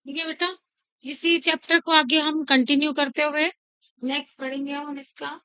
ठीक है बेटा। इसी चैप्टर को आगे हम कंटिन्यू करते हुए नेक्स्ट पढ़ेंगे हम इसका।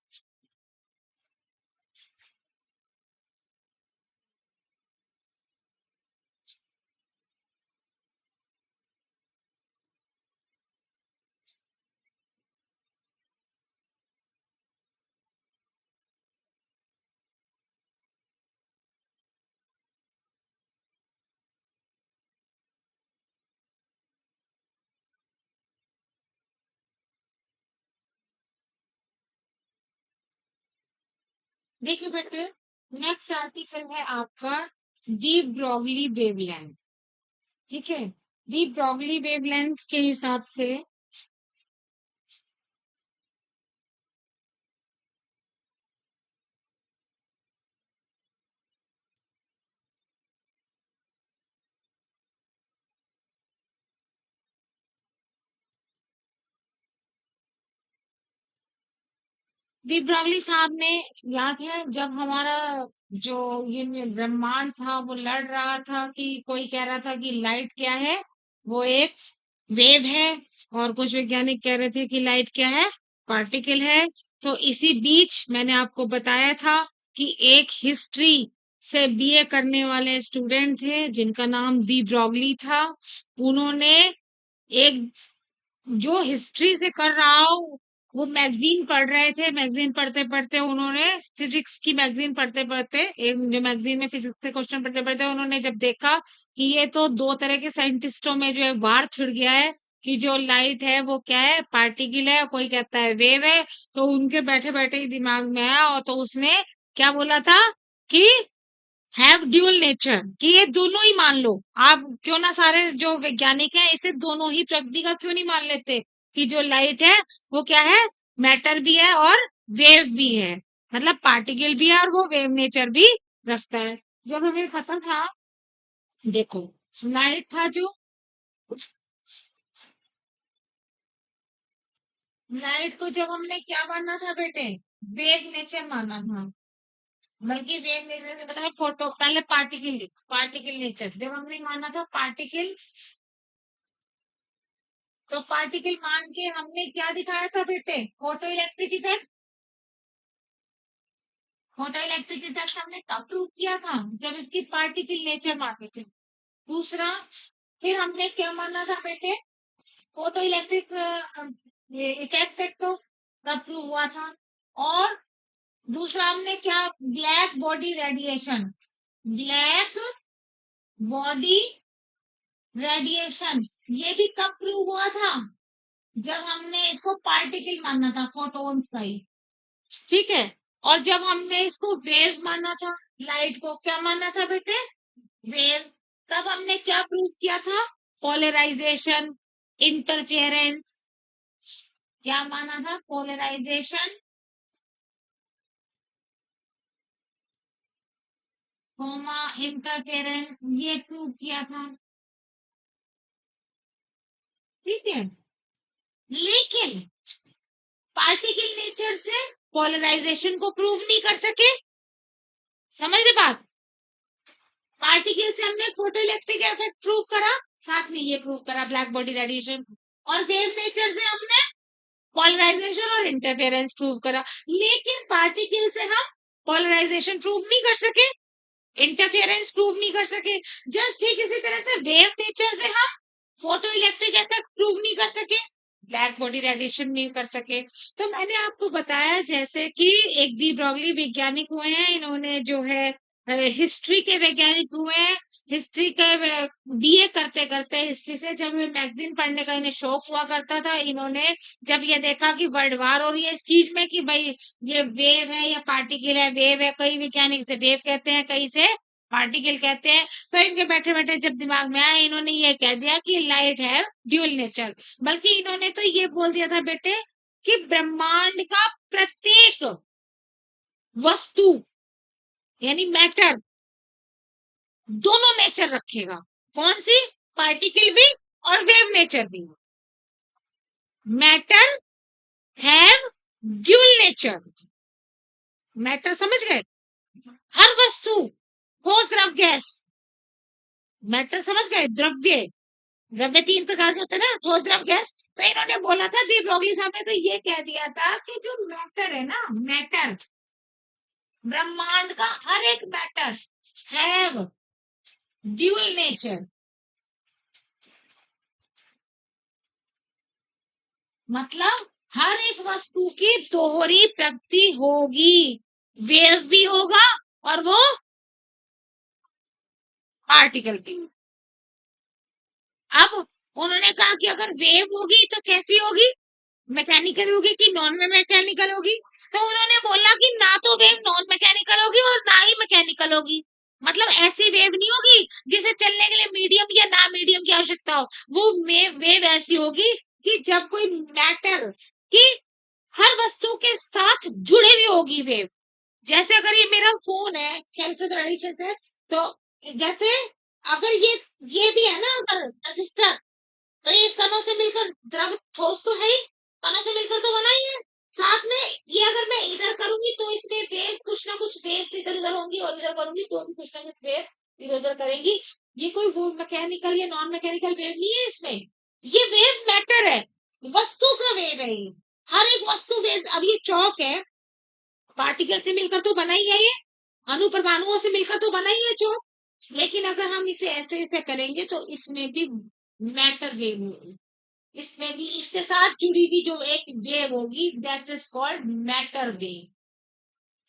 देखिए बेटे, नेक्स्ट आर्टिकल है आपका डी ब्रॉगली वेवलेंथ। ठीक है, डी ब्रॉगली वेवलेंथ के हिसाब से दी ब्रॉगली साहब ने याद है जब हमारा जो ये ब्रह्मांड था वो लड़ रहा था कि कोई कह रहा था कि लाइट क्या है, वो एक वेव है, और कुछ वैज्ञानिक कह रहे थे कि लाइट क्या है, पार्टिकल है। तो इसी बीच मैंने आपको बताया था कि एक हिस्ट्री से बीए करने वाले स्टूडेंट थे जिनका नाम दी ब्रॉगली था। उन्होंने एक जो हिस्ट्री से कर रहा हूँ, वो मैगजीन पढ़ रहे थे। मैगजीन पढ़ते पढ़ते उन्होंने फिजिक्स की मैगजीन पढ़ते पढ़ते एक जो मैगजीन में फिजिक्स के क्वेश्चन पढ़ते पढ़ते उन्होंने जब देखा कि ये तो दो तरह के साइंटिस्टों में जो है वार छिड़ गया है कि जो लाइट है वो क्या है, पार्टिकल है, कोई कहता है वेव है। तो उनके बैठे बैठे ही दिमाग में आया, और तो उसने क्या बोला था कि हैव ड्यूअल नेचर, कि ये दोनों ही मान लो। आप क्यों ना सारे जो वैज्ञानिक हैं इसे दोनों ही प्रकृति का क्यों नहीं मान लेते कि जो लाइट है वो क्या है, मैटर भी है और वेव भी है, मतलब पार्टिकल भी है और वो वेव नेचर भी रखता है। जब हमें पता था, देखो, लाइट था जो, लाइट को जब हमने क्या माना था बेटे, वेव नेचर माना था। बल्कि वेव नेचर से पता है फोटो, पहले पार्टिकल, पार्टिकल नेचर जब हमने माना था पार्टिकल, तो पार्टिकल मान के हमने क्या दिखाया था बेटे, photo electric effect. Photo electric effect हमने कब प्रूव किया था, जब इसकी पार्टिकल नेचर माने थे। दूसरा, फिर हमने क्या माना था बेटे, फोटो इलेक्ट्रिक इफेक्ट तो तब प्रूव हुआ था। और दूसरा हमने क्या, black body radiation, black body radiation, ये भी कब प्रूव हुआ था, जब हमने इसको पार्टिकल माना था, फोटोन्स का ही। ठीक है, और जब हमने इसको वेव माना था, लाइट को क्या माना था बेटे, वेव, तब हमने क्या प्रूव किया था, पोलराइजेशन, इंटरफेरेंस, क्या माना था, पोलराइजेशन, कोमा इंटरफेरेंस, ये प्रूव किया था। ठीक है, लेकिन पार्टिकल नेचर से पोलराइजेशन को प्रूव नहीं कर सके। समझ रहे बात, पार्टिकल से हमने फोटो इलेक्ट्रिक इफेक्ट प्रूव करा, साथ में ये प्रूव करा ब्लैक बॉडी रेडिएशन, और वेव नेचर से हमने पोलराइजेशन और इंटरफेरेंस प्रूव करा। लेकिन पार्टिकल से हम पोलराइजेशन प्रूव नहीं कर सके, इंटरफेरेंस प्रूव नहीं कर सके। जस्ट ठीक इसी तरह से वेव नेचर से हम फोटो इलेक्ट्रिक इफेक्ट प्रूव नहीं कर सके, ब्लैक बॉडी रेडिएशन नहीं कर सके। तो मैंने आपको बताया जैसे कि एक डी ब्रॉगली वैज्ञानिक हुए हैं, इन्होंने जो है हिस्ट्री के वैज्ञानिक हुए हैं। हिस्ट्री के बीए करते करते हिस्ट्री से जब मैगजीन पढ़ने का इन्हें शौक हुआ करता था, इन्होंने जब ये देखा कि वर्ल्ड वार हो रही है इस चीज में कि भाई ये वेव है या पार्टिकल है, वेव है, कई वैज्ञानिक से वेव कहते हैं, कई से पार्टिकल कहते हैं। तो इनके बैठे बैठे जब दिमाग में आया, इन्होंने ये कह दिया कि लाइट है ड्यूल नेचर। बल्कि इन्होंने तो ये बोल दिया था बेटे कि ब्रह्मांड का प्रत्येक वस्तु यानी मैटर दोनों नेचर रखेगा। कौन सी, पार्टिकल भी और वेव नेचर भी। Matter have dual nature, matter समझ गए, हर वस्तु, ठोस द्रव गैस, मैटर समझ गए, द्रव्य द्रव्य तीन प्रकार के होते हैं ना, ठोस, द्रव, गैस। तो इन्होंने बोला था, दी ब्रोगली साहब ने तो ये कह दिया था कि जो मैटर है ना, मैटर, ब्रह्मांड का हर एक मैटर हैव ड्यूल नेचर, मतलब हर एक वस्तु की दोहरी प्रकृति होगी। वेव भी होगा और वो पार्टिकल भी। अब उन्होंने कहा कि अगर वेव होगी तो कैसी होगी, मैकेनिकल होगी कि नॉन में मैकेनिकल होगी। तो उन्होंने बोला कि ना तो वेव नॉन मैकेनिकल होगी और ना ही मैकेनिकल होगी। मतलब ऐसी वेव नहीं होगी जिसे चलने के लिए मीडियम या ना मीडियम की आवश्यकता हो। वो वेव ऐसी होगी कि जब कोई मैटर की हर वस्तु के साथ जुड़ी हुई होगी वेव। जैसे अगर ये मेरा फोन है, कैंसर ट्रेडिशन है, तो जैसे अगर ये भी है ना, अगर रजिस्टर, तो ये कणों से मिलकर द्रव ठोस तो है ही, कणों से मिलकर तो बना ही है। साथ में ये अगर मैं इधर करूंगी तो इसमें वेव, कुछ ना कुछ वेव्स इधर उधर होंगी, और इधर करूंगी तो भी कुछ ना कुछ वेव्स इधर उधर करेंगी। ये कोई वो मैकेनिकल या नॉन मैकेनिकल वेव नहीं है इसमें। ये वेव मैटर है, वस्तु का वेव है ये। हर एक वस्तु वेव। अब ये चौक है, पार्टिकल से मिलकर तो बना ही है ये, अणु परमाणुओं से मिलकर तो बना ही है चौक। लेकिन अगर हम इसे ऐसे ऐसे करेंगे तो इसमें भी मैटर वेव होगी, इसमें भी इसके साथ जुड़ी हुई जो एक वेव होगी, that is called matter wave.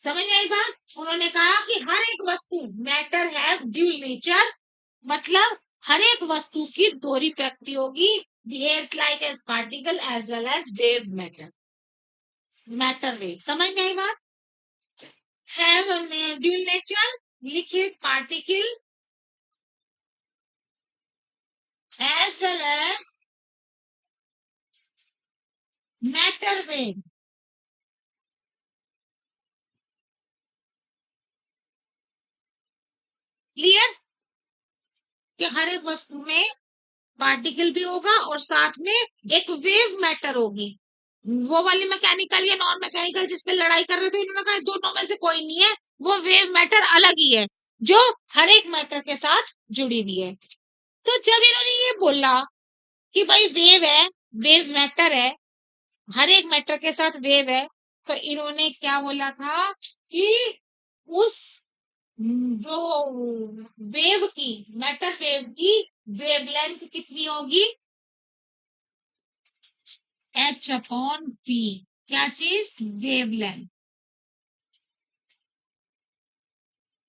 समझ में आई बात। उन्होंने कहा कि हर एक वस्तु मैटर है ड्यूल नेचर, मतलब हर एक वस्तु की दोहरी प्रकृति होगी, behaves like as particle as well as wave matter, matter wave. समझ में आई बात। हैव ड्यूल नेचर, लिखिए particle as well as matter wave. Clear कि हर एक वस्तु में पार्टिकल भी होगा और साथ में एक वेव मैटर होगी। वो वाली मैकेनिकल या नॉन मैकेनिकल जिस पे लड़ाई कर रहे थे, उन्होंने कहा दोनों में से कोई नहीं है, वो वेव मैटर अलग ही है जो हर एक मैटर के साथ जुड़ी हुई है। तो जब इन्होंने ये बोला कि भाई वेव है, वेव मैटर है, हर एक मैटर के साथ वेव है, तो इन्होंने क्या बोला था कि उस जो वेव की, मैटर वेव की वेवलेंथ कितनी होगी, एच अपॉन पी। क्या चीज, वेवलेंथ।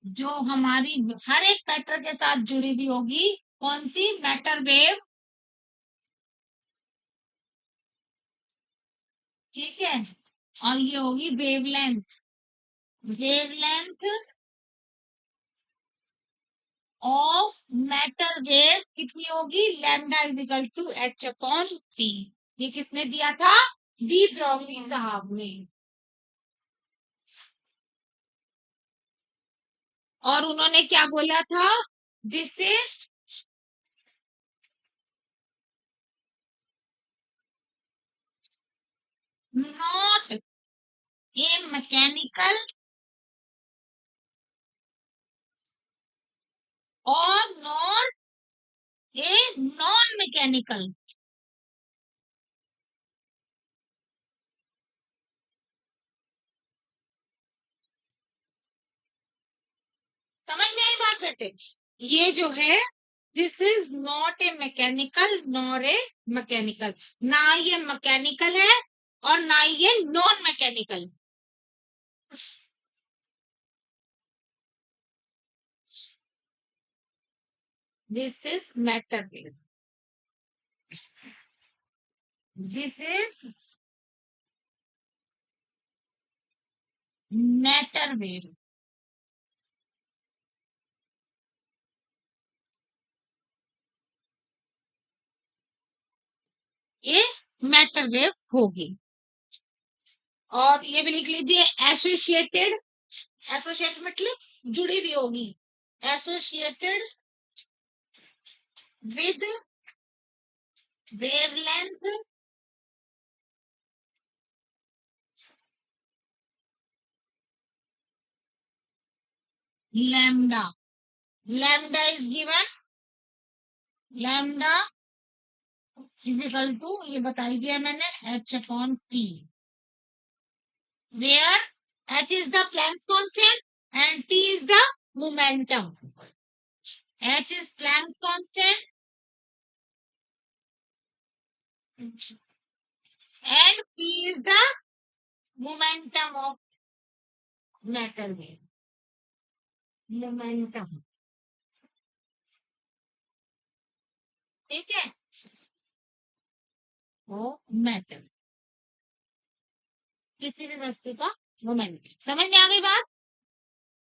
जो हमारी हर एक मैटर के साथ जुड़ी हुई होगी, कौन सी, मैटर वेव। ठीक है, और ये होगी wavelength. Wavelength of matter wave कितनी होगी, lambda is equal to H upon P. ये किसने दिया था, डी ब्रॉगली साहब ने। और उन्होंने क्या बोला था, this is not a mechanical और नॉट ए नॉन मैकेनिकल। समझ में आई बात बेटे। ये जो है, this is not a mechanical nor a mechanical, ना ये मैकेनिकल है और ना ये non mechanical. This is matter wave, this is matter wave. ये मैटर वेव होगी। और ये भी लिख लीजिए, एसोसिएटेड, एसोसिएटेड मतलब जुड़ी हुई होगी, associated with wavelength lambda, lambda is given, lambda is equal to, ये बताई दिया मैंने, H upon P, where H is the Planck's constant and P is the momentum. H is Planck's constant and P is the momentum of matter wave. Momentum. ठीक है, वो matter, किसी भी वस्तु का मोमेंटम. समझ में आ गई बात?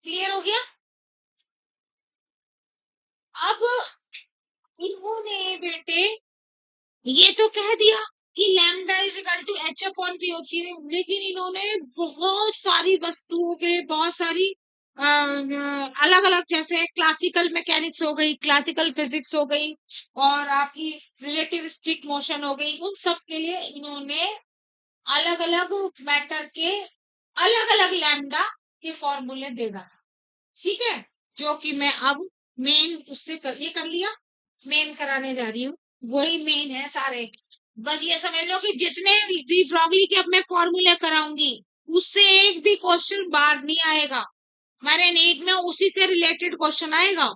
क्लियर हो गया? अब इन्होंने बेटे ये तो कह दिया कि lambda is equal to H upon P होती है, लेकिन इन्होंने बहुत सारी वस्तुओं के बहुत सारी अलग अलग, जैसे क्लासिकल मैकेनिक्स हो गई, क्लासिकल फिजिक्स हो गई, और आपकी रिलेटिविस्टिक मोशन हो गई, उन सब के लिए इन्होंने अलग अलग मैटर के अलग अलग लैम्डा के फॉर्मूले दे रहा. ठीक है, जो कि मैं अब मेन उससे ये कर लिया, मेन कराने जा रही हूँ. वही मेन है सारे. बस ये समझ लो कि जितने डी ब्रॉगली के अब मैं फॉर्मूले कराऊंगी, उससे एक भी क्वेश्चन बाहर नहीं आएगा. हमारे नीट में उसी से रिलेटेड क्वेश्चन आएगा.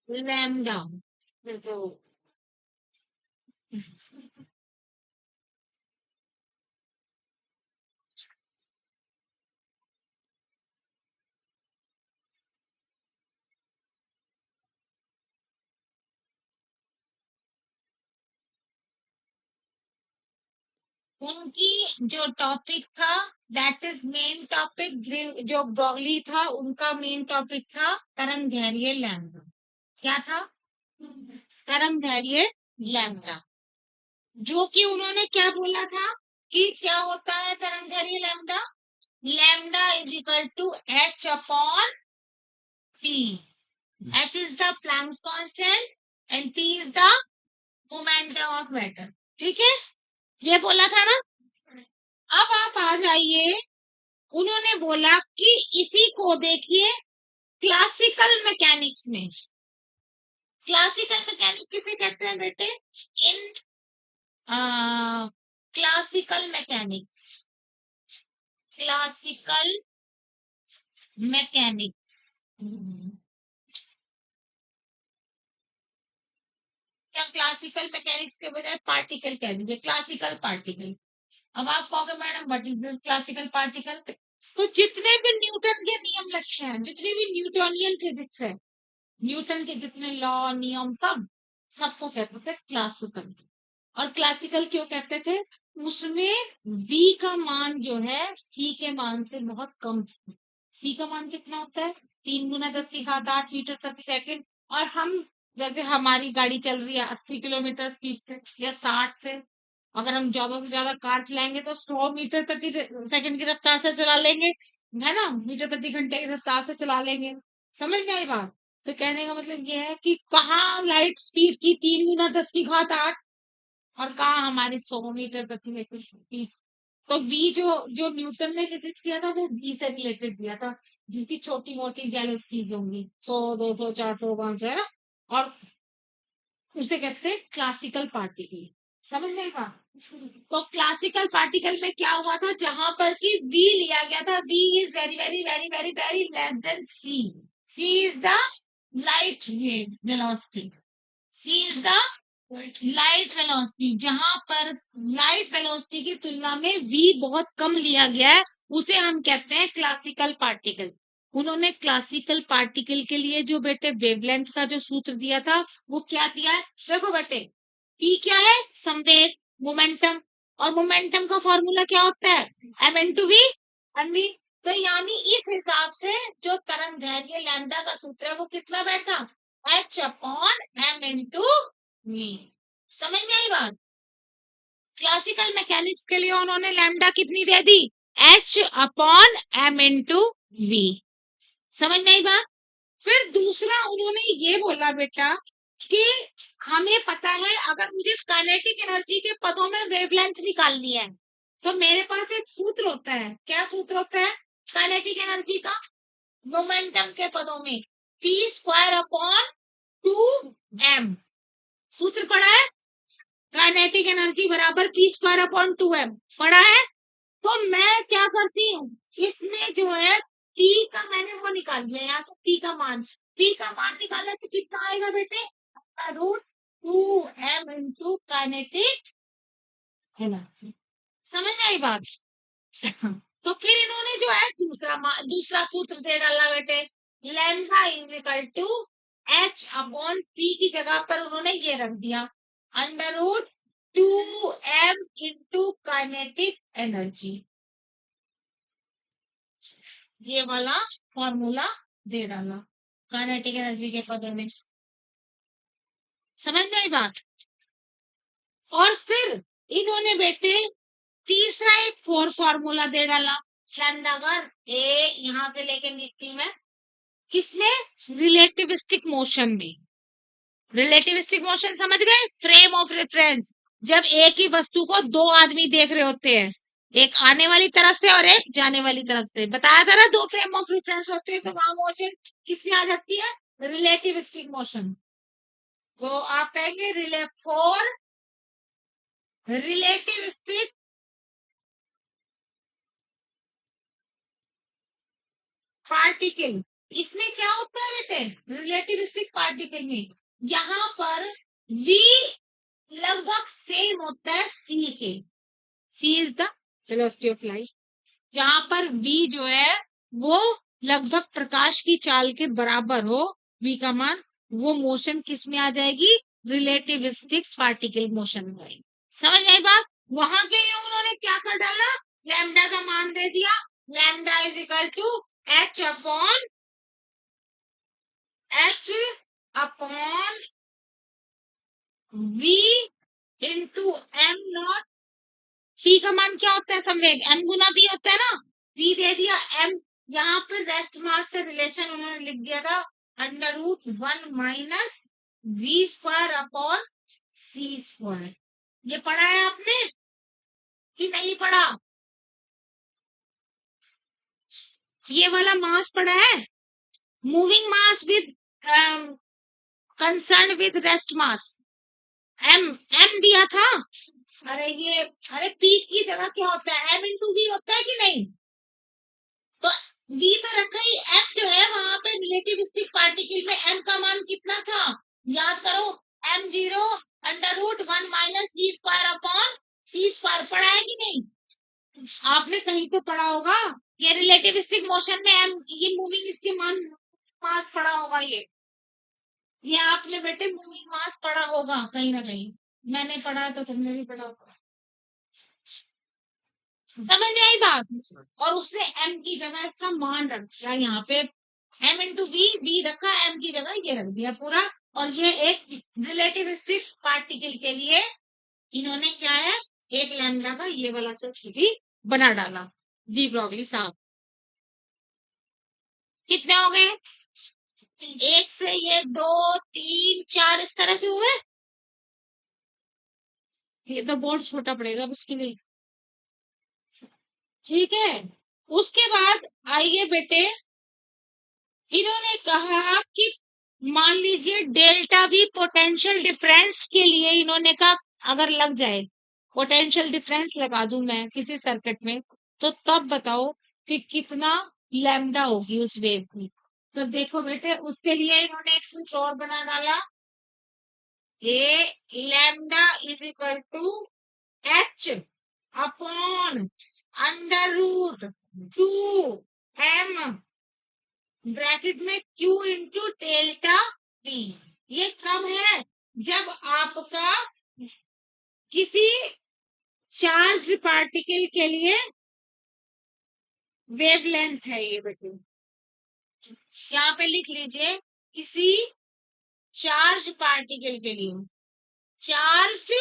लैम्डा तो उनकी जो टॉपिक था, दैट इज मेन टॉपिक, जो ब्रॉगली था उनका मेन टॉपिक था तरंग दैर्घ्य लैम्डा. क्या था? तरंग दैर्घ्य लैम्डा. जो कि उन्होंने क्या बोला था कि क्या होता है तरंग दैर्घ्य lambda? Lambda is equal to H upon p. H is the Planck's constant and P is the momentum of matter. ठीक है, ये बोला था ना. अब आप आ जाइए, उन्होंने बोला कि इसी को देखिए क्लासिकल मैकेनिक्स में. क्लासिकल मैकेनिक्स किसे कहते हैं बेटे? In classical mechanics, classical mechanics क्या क्लासिकल मैकेनिक्स के बजाय पार्टिकल कह दीजिए, क्लासिकल पार्टिकल. अब आप कहोगे madam what is this classical particle? तो जितने भी न्यूटन के नियम लगते हैं, जितनी भी न्यूटोनियन फिजिक्स है, न्यूटन के जितने लॉ नियम सब, सबको कहते थे क्लासिकल. और क्लासिकल क्यों कहते थे? उसमें v का मान जो है c के मान से बहुत कम. c का मान कितना होता है? 3 × 10⁸मीटर प्रति सेकंड. और हम, जैसे हमारी गाड़ी चल रही है 80 किलोमीटर स्पीड से या 60 से, अगर हम ज्यादा से ज्यादा कार चलाएंगे तो 100 मीटर प्रति सेकंड की रफ्तार से चला लेंगे, है ना, मीटर प्रति घंटे की रफ्तार से चला लेंगे. समझ में आई बात? तो कहने का मतलब ये है कि कहाँ लाइट स्पीड की 3 × 10⁸, और कहा हमारी 100 मीटर प्रति सेकंड. तो वी जो न्यूटन ने फिजिक्स किया था वो वी से रिलेटेड दिया था, जिसकी छोटी मोटी गैलेक्सीज होंगी 100 200 400 500, है ना. और उसे कहते हैं क्लासिकल पार्टिकल. समझ में आया? तो क्लासिकल पार्टिकल में क्या हुआ था, जहां पर कि v लिया गया था, v is very very very very very less than c. c is the light velocity. c is the light velocity. जहां पर लाइट वेलोसिटी की तुलना में v बहुत कम लिया गया है, उसे हम कहते हैं क्लासिकल पार्टिकल. उन्होंने क्लासिकल पार्टिकल के लिए जो बेटे वेवलेंथ का जो सूत्र दिया था, वो क्या दिया है? देखो बेटे, p क्या है? संवेग, मोमेंटम. और मोमेंटम का फॉर्मूला क्या होता है? m×v v. तो यानी इस हिसाब से जो तरंग दैर्घ्य लैम्डा का सूत्र है वो कितना बैठा? H upon M into we. समझ में आई बात? क्लासिकल मैकेनिक्स के लिए उन्होंने लैम्डा कितनी दे दी? H upon M into we. समझ में आई बात? फिर दूसरा उन्होंने ये बोला बेटा कि हमें पता है अगर मुझे काइनेटिक एनर्जी के पदों में वेवलेंथ निकालनी है तो मेरे पास एक सूत्र होता है। क्या सूत्र होता है काइनेटिक एनर्जी का? मोमेंटम के पदों में p स्क्वायर अपॉन 2m। सूत्र पढ़ा है? काइनेटिक एनर्जी बराबर p स्क्वायर अपॉन 2m पढ़ा है? तो मैं क्या करती हूँ इसमें जो है p का मैंने वो निकाल दिया, यहाँ से p का मान निकालने से कितना आएगा बेटे? Root 2m into kinetic energy. समझ में आई बात? तो फिर इन्होंने जो है दूसरा सूत्र दे डाला बेटे, lambda is equal to H upon P की जगह पर उन्होंने ये रख दिया under root 2m into kinetic energy. ये वाला फॉर्मूला दे डाला काइनेटिक एनर्जी के पदों में। समझ में आई बात? और फिर इन्होंने बेटे तीसरा एक और फॉर्मूला दे डाला लैम्डा का, ए यहां से लेके लिखती हूं मैं, किसमें? रिलेटिविस्टिक मोशन में। रिलेटिविस्टिक मोशन समझ गए? फ्रेम ऑफ रेफरेंस, जब एक ही वस्तु को दो आदमी देख रहे होते हैं, एक आने वाली तरफ से और एक जाने वाली तरफ से, बताया था ना दो फ्रेम ऑफ रेफरेंस होते हैं तो वहां मोशन किसमें आ जाती है? Relativistic motion. तो आप कहेंगे फॉर रिलेटिविस्टिक पार्टिकल। इसमें क्या होता है बेटे रिलेटिविस्टिक पार्टिकल में? यहाँ पर v लगभग सेम होता है c के। c is the velocity of light. जहां पर v जो है वो लगभग प्रकाश की चाल के बराबर हो v का मान, वो मोशन किस में आ जाएगी? रिलेटिविस्टिक पार्टिकल मोशन में आएगी। समझ आई बात? वहां के लिए उन्होंने क्या कर डाला? लैम्डा का मान दे दिया, lambda is equal to H upon v into M naught. p का मान क्या होता है? संवेग m गुना v होता है ना। v दे दिया, m यहाँ पर रेस्ट मास से रिलेशन उन्होंने लिख दिया था under root 1 minus v square upon c square. ये पढ़ा है आपने कि नहीं पढ़ा? ये वाला मास पढ़ा है, moving mass with concern with rest mass. m दिया था। अरे p की जगह क्या होता है? m इंटू वी होता है कि नहीं? तो v तो रखा ही, m जो है वहां पे रिलेटिविस्टिक पार्टिकल में m का मान कितना था? याद करो, m zero under root 1 minus V square upon C square. पढ़ा है कि नहीं? आपने कहीं तो पढ़ा होगा। ये रिलेटिविस्टिक मोशन में m ये मूविंग इसके मान मास पढ़ा होगा। ये आपने बेटे मूविंग मास पढ़ा होगा कहीं ना कहीं। मैंने पढ़ा है तो तुमने भी पढ़ा होगा। समझ में आई बात? और उसने m की जगह इसका मान रख दिया यहाँ पे, m इंटू बी रखा, m की जगह ये रख दिया पूरा। और ये एक रिलेटिविस्टिक पार्टिकल के लिए इन्होंने क्या है, एक लैम्डा का ये वाला सूत्र भी बना डाला। डी ब्रॉगली साहब कितने हो गए? एक से ये 2 3 4 इस तरह से हुए। ये तो बहुत छोटा पड़ेगा उसके लिए। ठीक है, उसके बाद आइए बेटे, इन्होंने कहा कि मान लीजिए डेल्टा भी पोटेंशियल डिफरेंस के लिए इन्होंने कहा अगर लग जाए, पोटेंशियल डिफरेंस लगा दूं मैं किसी सर्किट में, तो तब बताओ कि कितना लैम्डा होगी उस वेव की। तो देखो बेटे उसके लिए इन्होंने एक सूत्र और बना डाला, ए lambda is equal to H upon under root 2m bracket में q इंटू डेल्टा p। ये कब है? जब आपका किसी चार्ज पार्टिकल के लिए वेवलेंथ है, ये बेटे यहाँ पे लिख लीजिए, किसी चार्ज पार्टिकल के लिए, चार्ज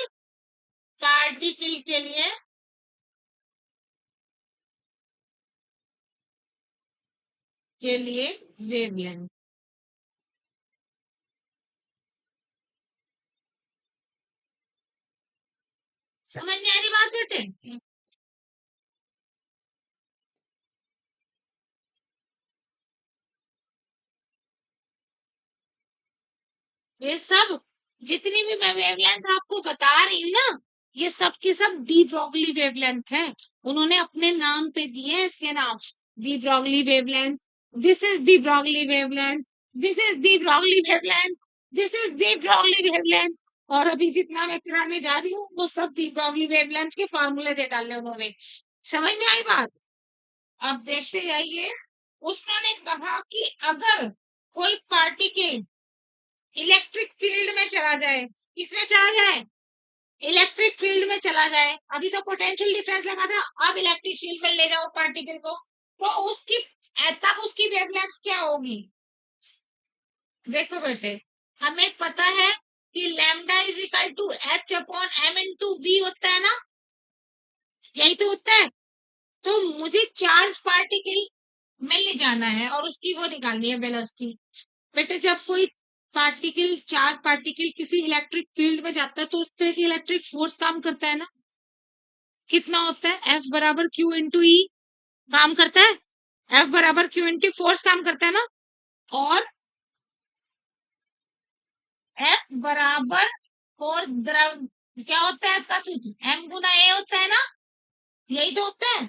पार्टिकल के लिए वेवलेंथ। समझ में आ रही बात बेटे? ये सब जितनी भी मैं वेवलेंथ आपको बता रही हूँ ना, ये सब की सब डी ब्रॉगली वेवलेंथ है। उन्होंने अपने नाम पे दिए हैं इसके नाम। D Broglie wavelength, this is D Broglie wavelength, this is D Broglie wavelength, this is D Broglie wavelength. और अभी जितना मैं कराने जा रही हूँ वो सब डी ब्रॉगली वेवलेंथ के फॉर्मूले दे डाले उन्होंने। समझ में आई बात? अब देखते जाइए। उसने कहा कि अगर कोई पार्टिकल इलेक्ट्रिक फील्ड में चला जाए, किसमें चला जाए? इलेक्ट्रिक फील्ड में चला जाए। अभी तो पोटेंशियल डिफरेंस लगा था, अब इलेक्ट्रिक फील्ड में ले जाओ पार्टिकल को, तो उसकी तब उसकी वेवलेंथ क्या होगी? देखो बेटे, हमें पता है कि lambda is equal to H upon M into V होता है ना, यही तो होता है। तो मुझे चार्ज पार्टिकल में ले जाना है और उसकी वो निकालनी है वेलोसिटी। बेटे जब कोई पार्टिकल, चार्ज पार्टिकल किसी इलेक्ट्रिक फील्ड में जाता है तो उस पर इलेक्ट्रिक फोर्स काम करता है ना। कितना होता है? F बराबर क्यू इंटू ई काम करता है। F बराबर क्यू इंटू फोर्स काम करता है ना। और F बराबर फोर्स द्रव, क्या होता है F का सूत्र? M गुना A होता है ना, यही तो होता है।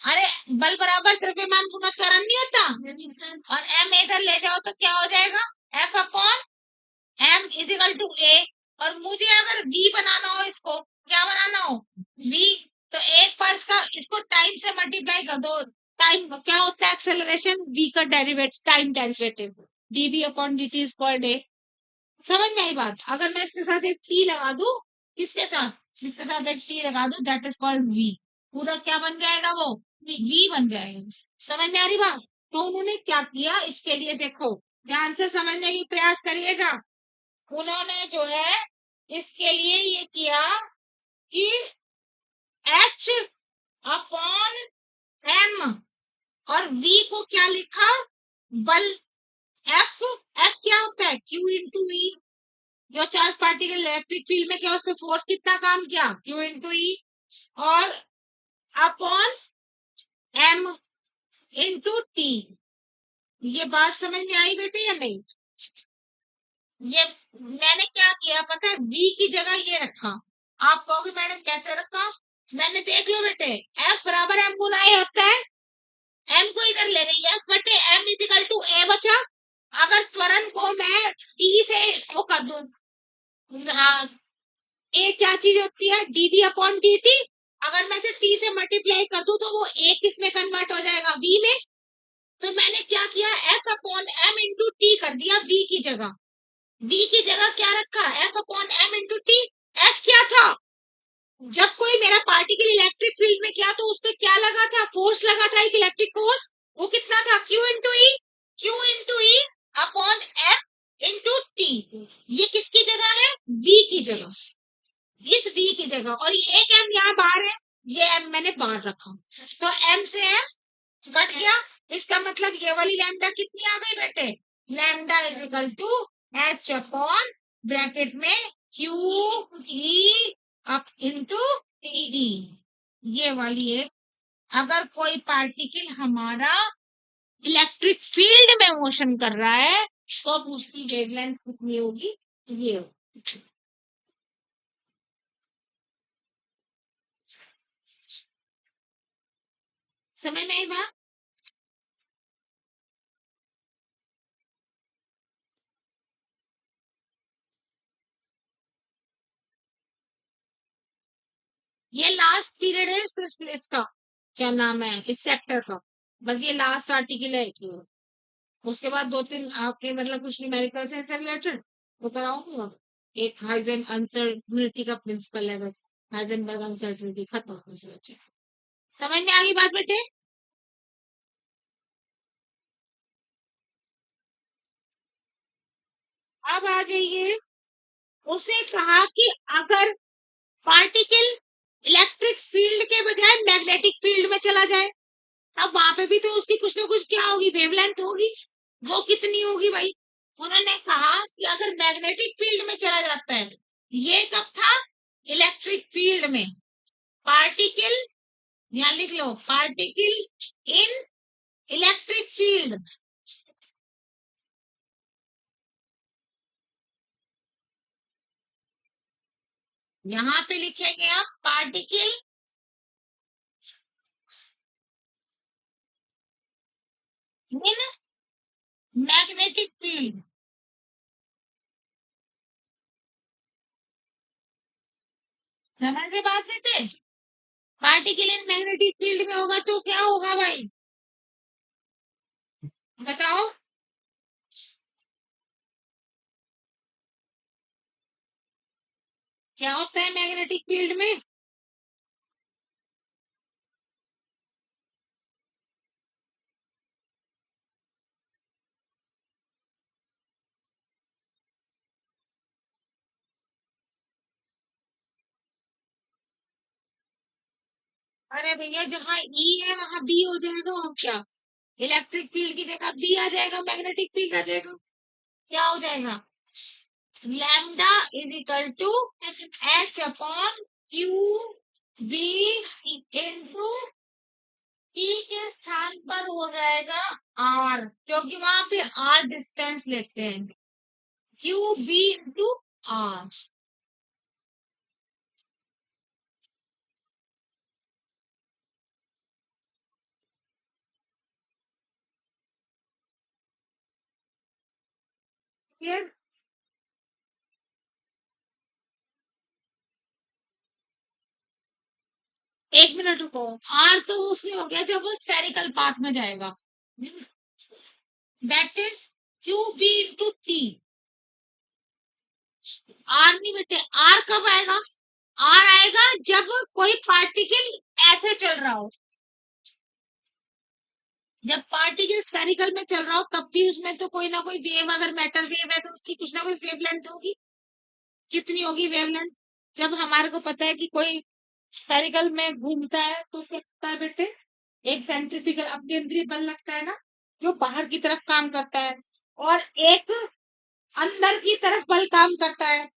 अरे बल बराबर द्रव्यमान गुना त्वरण नहीं होता? और M इधर ले जाओ तो क्या हो जाएगा? F upon M is equal to A। और मुझे अगर V बनाना हो, इसको क्या बनाना हो? V। तो एक पर इसको टाइम से मल्टीप्लाई कर दो। टाइम क्या होता है? एक्सेलरेशन। V का derivative, time derivative, dv upon dt is per day. समझ में आई बात? अगर मैं इसके साथ एक t लगा दूं, किसके साथ? जिसके साथ एक t लगा दूं, दैट इज कॉल्ड v। पूरा क्या बन जाएगा? वो v बन जाएगा। समझ में आ रही बात? तो उन्होंने क्या किया इसके लिए, देखो ध्यान से समझने की प्रयास करिएगा। उन्होंने जो है इसके लिए ये किया कि H अपॉन M और V को क्या लिखा? बल। F, F क्या होता है? Q इंटू ई। जो चार्ज पार्टिकल इलेक्ट्रिक फील्ड में क्या, उस पर फोर्स कितना काम किया? Q इंटू ई। और अपॉन M इंटू टी। ये बात समझ में आई बेटे या नहीं? ये मैंने क्या किया पता है? V की जगह ये रखा। आप कहोगे मैडम कैसे रखा? मैंने देख लो बेटे, F बराबर M गुना A होता है। M को इधर ले गई, F बटे M is equal to A बचा। अगर त्वरण को मैं T से वो कर दूं, हाँ, A क्या चीज होती है? dv upon dt। अगर मैं इसे T से मल्टीप्लाई कर दूं तो वो A किस में कन्वर्ट हो जाएगा? V में। तो मैंने क्या किया? F upon M into T कर दिया V की जगह। V की जगह क्या रखा? F upon M into T. F क्या था? जब कोई मेरा पार्टिकल इलेक्ट्रिक फील्ड में गया तो उस पर क्या लगा था? फोर्स लगा था, एक इलेक्ट्रिक फोर्स। वो कितना था? Q इंटू ई। Q इंटू ई अपॉन F इंटू टी। ये किसकी जगह है? V की जगह। इस V की जगह। और ये एक M यहाँ बाहर है, ये M मैंने बाहर रखा। तो M से M कट गया। इसका मतलब ये वाली लैम्डा कितनी आ गई बेटे? Lambda is equal to H upon bracket में Q E up into T. ये वाली है। अगर कोई पार्टिकल हमारा इलेक्ट्रिक फील्ड में मोशन कर रहा है तो अब उसकी वेवलेंथ कितनी होगी? ये होगी। समझ में आई बात? ये लास्ट पीरियड है इसका, क्या नाम है इस चैप्टर का। बस ये लास्ट आर्टिकल है कि उसके बाद दो तीन आपके मतलब कुछ न्यूमेरिकल से रिलेटेड वो कराऊंगा। एक हाइजन अनसर्टिनिटी का प्रिंसिपल है, बस हाइजेनबर्ग अनसर्टिनिटी खत्म हो गई। समझ में आ गई बात बेटे? अब आ जाइए, उसे कहा कि अगर पार्टिकल इलेक्ट्रिक फील्ड के बजाय मैग्नेटिक फील्ड में चला जाए, अब वहां पे भी तो उसकी कुछ ना कुछ क्या होगी, वेवलेंथ होगी। वो कितनी होगी भाई? उन्होंने कहा कि अगर मैग्नेटिक फील्ड में चला जाता है, ये कब था? इलेक्ट्रिक फील्ड में। पार्टिकल, यहां लिख लो, पार्टिकल इन इलेक्ट्रिक फील्ड। यहाँ पे लिखेंगे आप पार्टिकल इन मैग्नेटिक फील्ड। समझ में बात बेटे? पार्टिकल इन मैग्नेटिक फील्ड में होगा तो क्या होगा भाई, बताओ? क्या होता है मैग्नेटिक फील्ड में? अरे भैया, जहाँ ई है वहां बी हो जाएगा, और क्या? इलेक्ट्रिक फील्ड की जगह बी आ जाएगा, मैग्नेटिक फील्ड आ जाएगा। क्या हो जाएगा? Lambda is equal to H upon Q B into e के स्थान पर हो जाएगा आर, क्योंकि वहां पे आर डिस्टेंस लेते हैं। Q B into R. 1 minute रुको। आर तो उसमें हो गया जब वो स्फेरिकल पार्ट में जाएगा, that is Q B into T. R नहीं बेटे, आर कब आएगा? आर आएगा जब कोई पार्टिकल ऐसे चल रहा हो। जब पार्टिकल स्फेरिकल में चल रहा हो तब भी उसमें तो कोई ना कोई वेव, अगर मेटल वेव है तो उसकी कुछ ना कुछ वेवलेंथ होगी। कितनी होगी वेवलेंथ? जब हमारे को पता है कि कोई स्फेरिकल में घूमता है तो क्या होता है बेटे? एक सेंट्रीफ्यूगल अपकेंद्री बल लगता है ना, जो बाहर की तरफ काम करता है, और एक अंदर की तरफ बल काम करता है।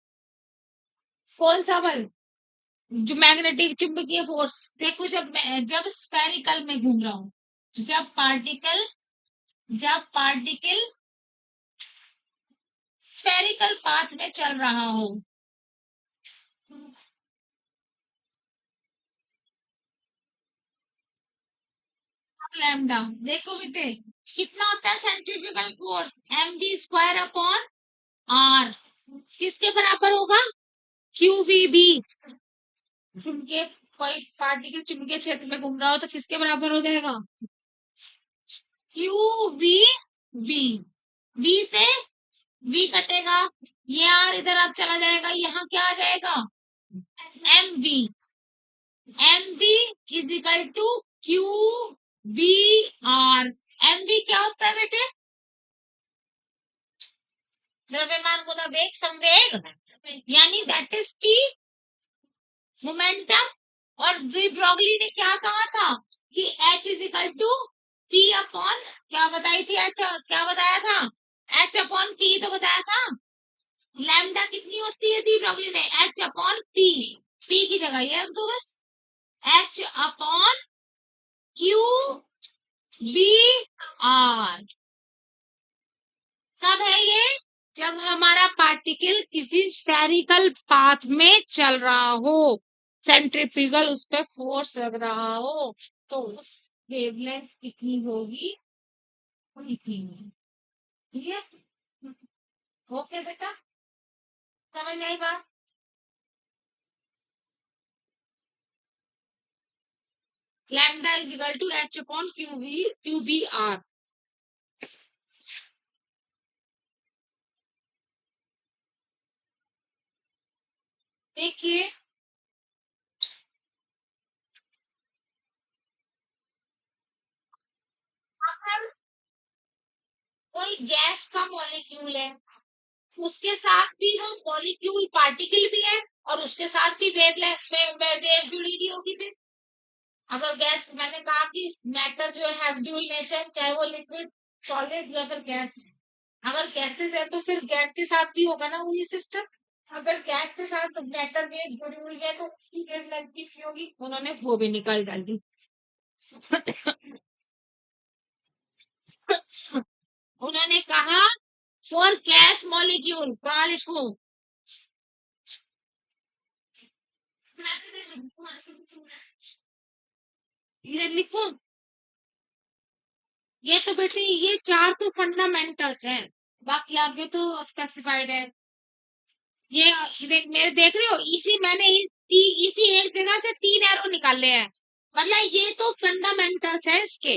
कौन सा बल? जो मैग्नेटिक चुंबकीय फोर्स। देखो, जब स्फेरिकल में घूम रहा हूँ, जब पार्टिकल जब पार्टिकल स्फेरिकल पाथ में चल रहा हो, लैम्डा, देखो बेटे, कितना होता है centrifugal force? M D square upon R. किसके बराबर होगा? Q V B. चुंबकीय, कोई पार्टिकल चुंबकीय क्षेत्र में घूम रहा हो तो किसके बराबर हो जाएगा? Q B B. बी से वी कटेगा, ये आर इधर अब चला जाएगा, यहाँ क्या आ जाएगा? M V. M V is equal to Q B R. M V क्या होता है बेटे? द्रव्यमान गुना वेग संवेग, यानी दैट इज पी, मोमेंटम। और द्वि ब्रोगली ने क्या कहा था कि H is equal to P upon, क्या बताई थी? एच क्या बताया था? H अपॉन पी तो बताया था। लैम्डा कितनी होती है दी ब्रोगली ने? H upon P. पी की जगह ये रख दो बस, H upon Q B R. कब है ये? जब हमारा पार्टिकल किसी स्फेरिकल पाथ में चल रहा हो, सेंट्रीफ्यूगल उस पर फोर्स लग रहा हो, तो उस वेवलेंथ कितनी होगी, वो लिखेंगे। ठीक है? ओके बेटा, समझ में आई बात? Lambda is equal to H upon Q B R. देखिए, अगर कोई गैस का मॉलिक्यूल है, उसके साथ भी वो मॉलिक्यूल पार्टिकल भी है और उसके साथ भी वेव जुड़ी हुई होगी। फिर अगर गैस, मैंने कहा कि मैटर जो है ड्यूल नेचर, चाहे वो लिक्विड, सॉलिड या फिर गैस है। अगर गैसेस है तो फिर गैस के साथ भी होगा ना वही सिस्टम। अगर गैस के साथ मैटर वेव जुड़ी हुई है तो उसकी वेवलेंथ कितनी होगी, उन्होंने वो भी निकाल डाल दी। उन्होंने कहा फॉर गैस मॉलिक्यूल, कहा लिखूं, इधर लिखूं, ये तो बेटे ये चार तो फंडामेंटल्स हैं, बाकी आगे तो स्पेसिफाइड है। ये मेरे देख रहे हो, इसी मैंने इसी एक जगह से तीन एरो निकाले हैं, मतलब ये तो फंडामेंटल्स है इसके,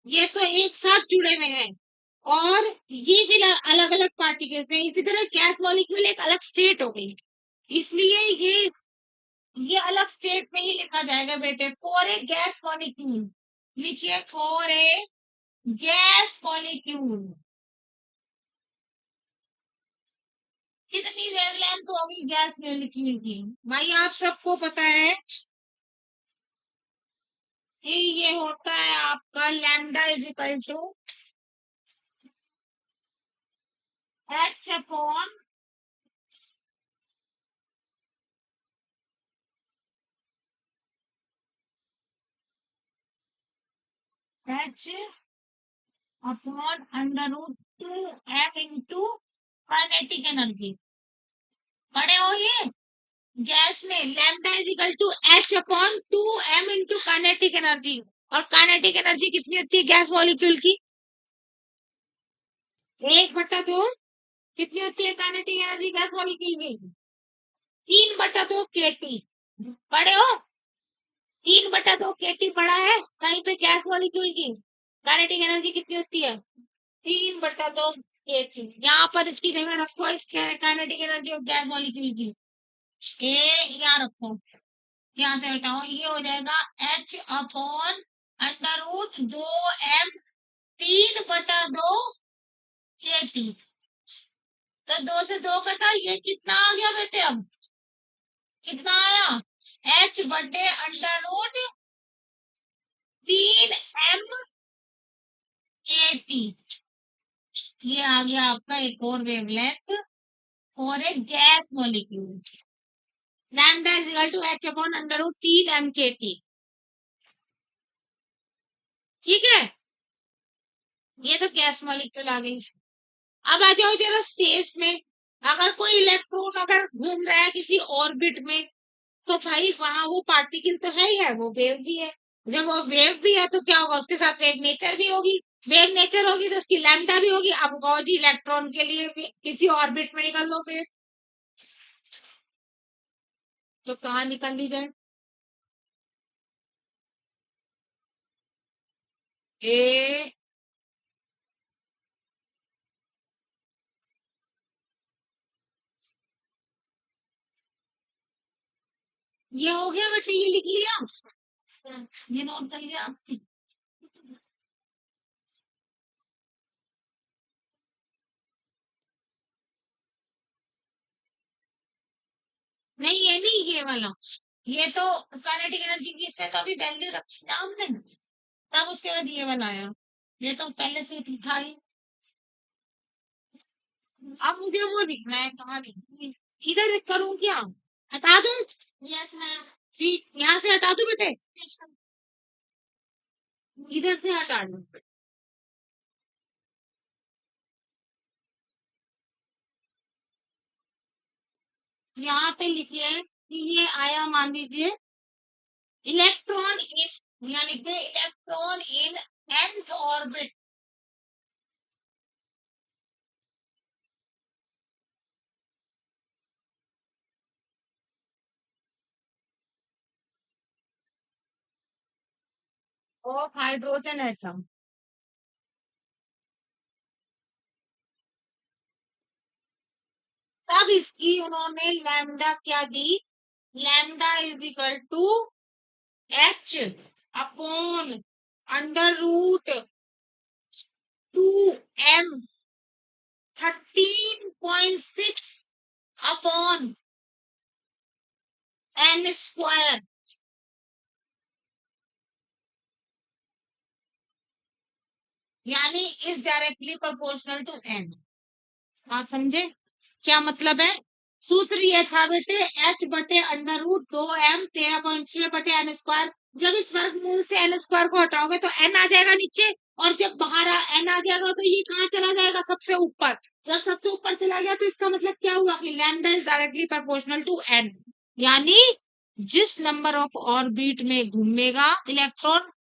ये तो एक साथ जुड़े हुए हैं। और ये फिर अलग अलग पार्टिकल्स हैं, इसी तरह गैस मॉलिक्यूल एक अलग स्टेट हो गई, इसलिए ये अलग स्टेट में ही लिखा जाएगा बेटे। फॉर ए गैस मॉलिक्यूल लिखिए, फॉर ए गैस मॉलिक्यूल कितनी वेवलेंथ होगी गैस मॉलिक्यूल की, भाई आप सबको पता है। ये होता है आपका lambda is equal to H upon H upon under root two M into kinetic energy. पढ़े हो ये, गैस में lambda is equal to H upon two M into kinetic energy. और काइनेटिक एनर्जी कितनी होती है गैस मॉलिक्यूल की, 1/2। कितनी होती है काइनेटिक एनर्जी गैस मॉलिक्यूल की, 3/2 केटी। पढ़े हो, 3/2 केटी पढ़ा है कहीं पे गैस मॉलिक्यूल की काइनेटिक एनर्जी कितनी होती है, 3/2 केटी। यहाँ पर इसकी जगह रखो इसके kinetic energy of gas molecule की, यहाँ रखो, यहाँ से हटाओ, ये हो जाएगा H upon under root 2m 3/2 KT. तो 2 से 2 कटा, ये कितना आ गया बेटे, अब कितना आया, एच बटे अंडर रूट 3m केटी। ये आ गया आपका एक और wavelength for a gas molecule, lambda is equal to H upon under root 3m KT. ठीक है, ये तो गैस मॉलिक्यूल आ गई। अब आ जाओ जरा स्पेस में, अगर कोई इलेक्ट्रॉन अगर घूम रहा है किसी ऑर्बिट में, तो भाई वहां वो पार्टिकल तो है ही है, वो वेव भी है। जब वो वेव भी है तो क्या होगा, उसके साथ वेव नेचर भी होगी, वेव नेचर होगी तो उसकी लैम्डा भी होगी। अब गॉजी इलेक्ट्रॉन के लिए भी किसी ऑर्बिट में निकल लो वेव, तो कहाँ निकल ली जाए, ए ये हो गया बेटे, ये लिख लिया, ये नोट कर लिया। नहीं ये नहीं, ये वाला, ये तो काइनेटिक एनर्जी की इसमें तो अभी वैल्यू रखी ना हमने, तब उसके बाद ये बनाया, ये तो पहले से था ही। अब मुझे वो लिखना है, कहाँ लिखना, इधर करूँ क्या, हटा दूं, यस मैम, ठीक यहाँ से हटा दूं बेटे, इधर से हटा दूं, यहाँ पे लिखिए कि ये आया, मान लीजिए इलेक्ट्रॉन इन, यहाँ लिखिए electron in nth orbit of hydrogen atom. तब इसकी उन्होंने लैम्डा क्या दी, lambda is equal to H upon under root 2m 13.6 square, यानी is directly proportional to n. आप समझे क्या मतलब है? सूत्र ये था बेटे, एच बटे अंडर रूट 2m 13.6 बटे एन स्क्वायर। जब इस वर्गमूल से एन स्क्वायर को हटाओगे तो एन आ जाएगा नीचे, और जब बाहर एन आ जाएगा तो ये कहाँ चला जाएगा? सबसे ऊपर। जब सबसे ऊपर चला गया तो इसका मतलब क्या हुआ कि lambda is directly proportional to N, यानी जिस नंबर ऑफ ऑर्बिट में घूमेगा इलेक्ट्रॉन,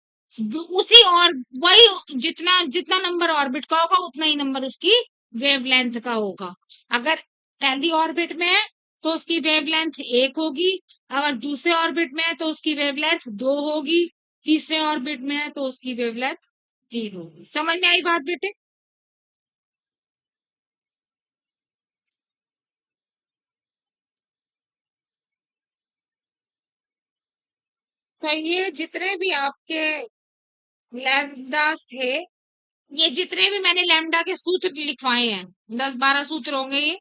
उसी और वही जितना जितना नंबर ऑर्बिट का होगा उतना ही नंबर उसकी वेवलेंथ का होगा। अगर पहली ऑर्बिट में है तो उसकी वेवलेंथ 1 होगी, अगर दूसरे ऑर्बिट में है तो उसकी वेवलेंथ 2 होगी, तीसरे ऑर्बिट में है तो उसकी वेवलेंथ 3 होगी। समझ में आई बात बेटे? तो ये जितने भी आपके लैम्डास थे, ये जितने भी मैंने लैम्डा के सूत्र लिखवाए हैं, 10-12 सूत्र होंगे ये,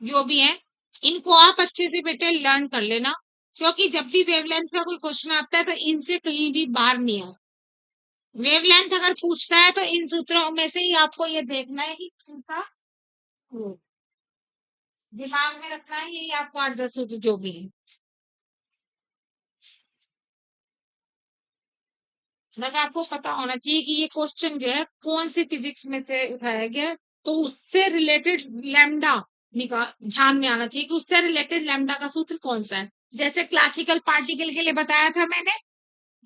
जो भी हैं, इनको आप अच्छे से बेटे लर्न कर लेना, क्योंकि जब भी वेवलेंथ का कोई क्वेश्चन आता है तो इनसे कहीं भी बाहर नहीं है। वेवलेंथ अगर पूछता है तो इन सूत्रों में से ही आपको ये देखना है कि कौन सा हो। दिमाग में रखना है, यही आपको 8-10 सूत्र जो भी है, बस आपको पता होना चाहिए कि ये क्वेश्चन जो है कौन सी फिजिक्स में से उठाया गया है। तो उससे रिलेटेड लैम्डा निकाल ध्यान में आना चाहिए कि उससे रिलेटेड लैम्डा का सूत्र कौन सा है। जैसे क्लासिकल पार्टिकल के लिए बताया था मैंने,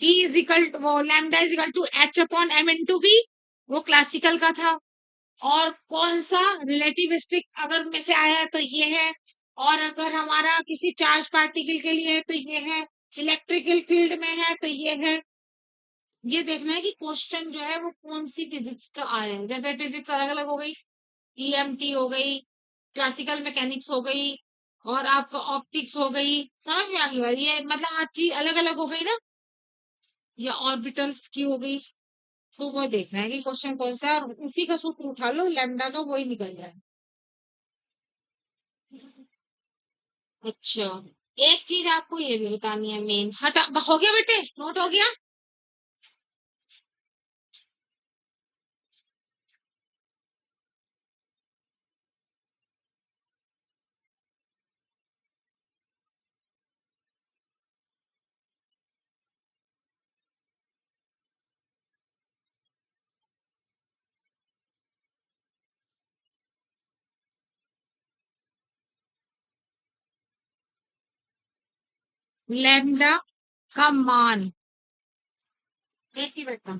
डी इज इक्वल वो lambda is equal to H upon M into V, वो क्लासिकल का था। और कौन सा रिलेटिविस्टिक अगर में से आया है तो ये है, और अगर हमारा किसी चार्ज पार्टिकल के लिए है तो ये है, इलेक्ट्रिकल फील्ड में है तो ये है। ये देखना है कि क्वेश्चन जो है वो कौन सी फिजिक्स का आया है। जैसे फिजिक्स अलग अलग हो गई, ईएमटी हो गई, क्लासिकल मैकेनिक्स हो गई, और आपका ऑप्टिक्स हो गई। समझ में आ गई बात? ये मतलब हर चीज अलग अलग हो गई ना, या ऑर्बिटल्स की हो गई। तो वो देखना है कि क्वेश्चन कौन सा है और उसी का सूत्र उठा लो लैम्डा का, वही निकल जाए। अच्छा, एक चीज आपको ये भी बतानी है मेन, हटा हो गया बेटे, नोट हो गया। लैम्डा का मान, एक ही बेटा,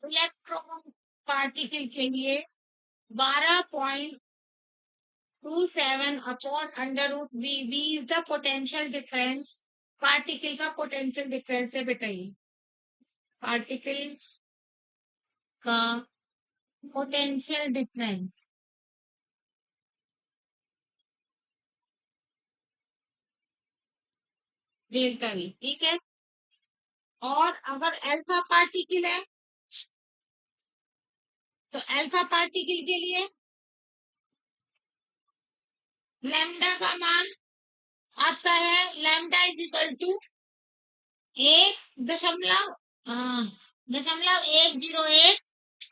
इलेक्ट्रॉन पार्टिकल के लिए 12.27 upon under root V, V is the potential difference. Particle का पोटेंशियल डिफरेंस है बेटा ये, पार्टिकल का पोटेंशियल डिफरेंस, डेल्टा वी, ठीक है। और अगर अल्फा पार्टिकल है तो अल्फा पार्टिकल के लिए लैम्डा का मान आता है, लैम्डा इज इक्वल टू 1 हाँ, 1.101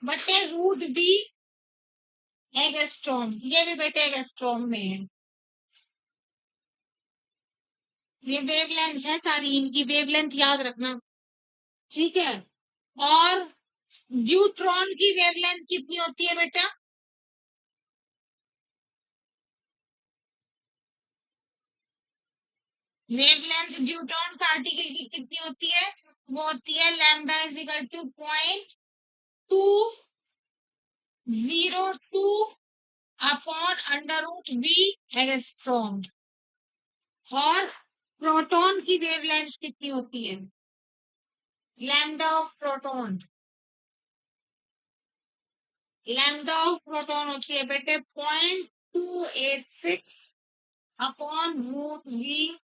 बटे रूट बी एंगस्ट्रॉम। ये भी बेटे एंगस्ट्रॉम में है, ये वेवलेंथ है सारी, इनकी वेवलेंथ याद रखना, ठीक है। और न्यूट्रॉन की वेवलेंथ कितनी होती है बेटा? वेवलेंथ न्यूट्रॉन पार्टिकल की कितनी होती है? वो होती है lambda is equal to 0.202 upon under root V angstrom. और प्रोटॉन की वेवलेंथ कितनी होती है? Lambda of proton, lambda of proton होती है बेटे 0.286 upon root V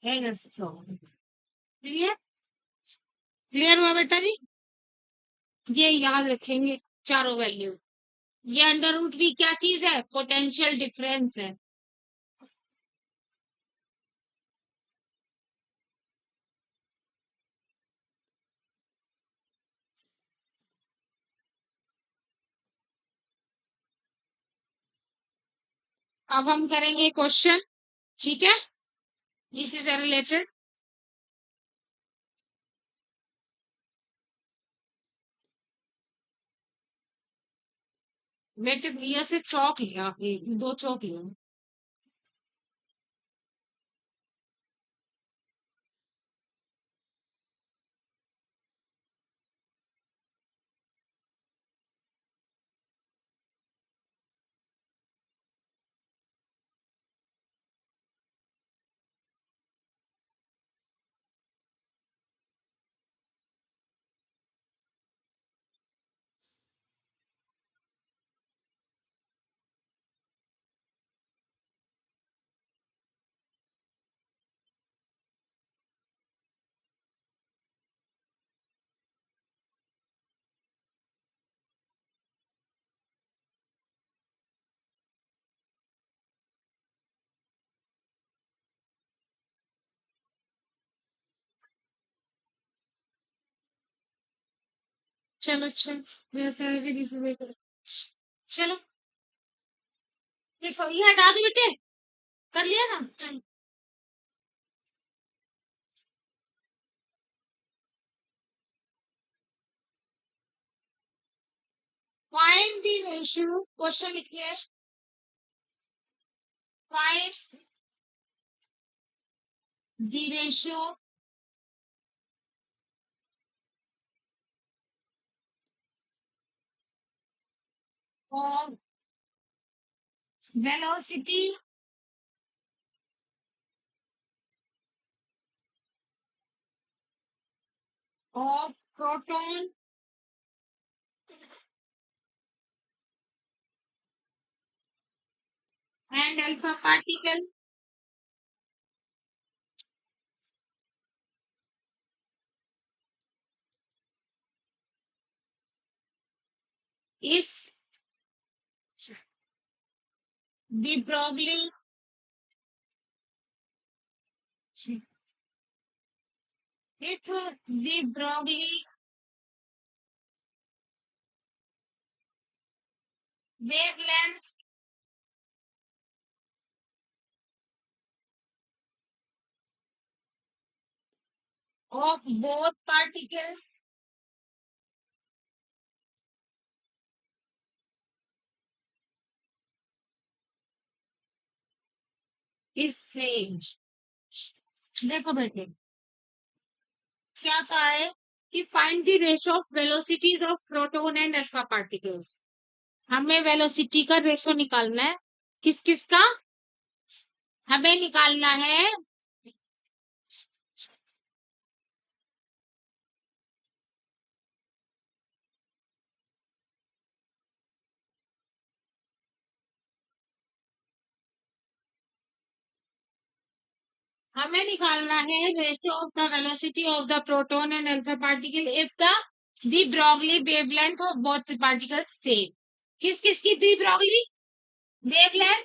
clear? Clear हुआ बेटा जी? ये याद रखेंगे चारों वैल्यू। ये अंडर रूट वी क्या चीज है? पोटेंशियल डिफरेंस है। अब हम करेंगे क्वेश्चन, ठीक है, इसी से रिलेटेड। बेटे भैया से चौक लिया, दो चौक लिया। चलो अच्छा, वैसे भी किसी को चलो, देखो ये हटा दो बेटे, कर लिया ना? फाइंड द रेशियो, क्वेश्चन लिखिए, find the ratio of velocity of proton and alpha particle if de Broglie if de Broglie wavelength of both particles is same। देखो बेटे क्या कहा है कि find the ratio of velocities of proton and alpha particles. हमें velocity का ratio निकालना है, किस किस का? हमें निकालना है ratio of the velocity of the proton and alpha particle if the Broglie wavelength of both particles same. किस किस की दी ब्रॉगली वेवलेंथ?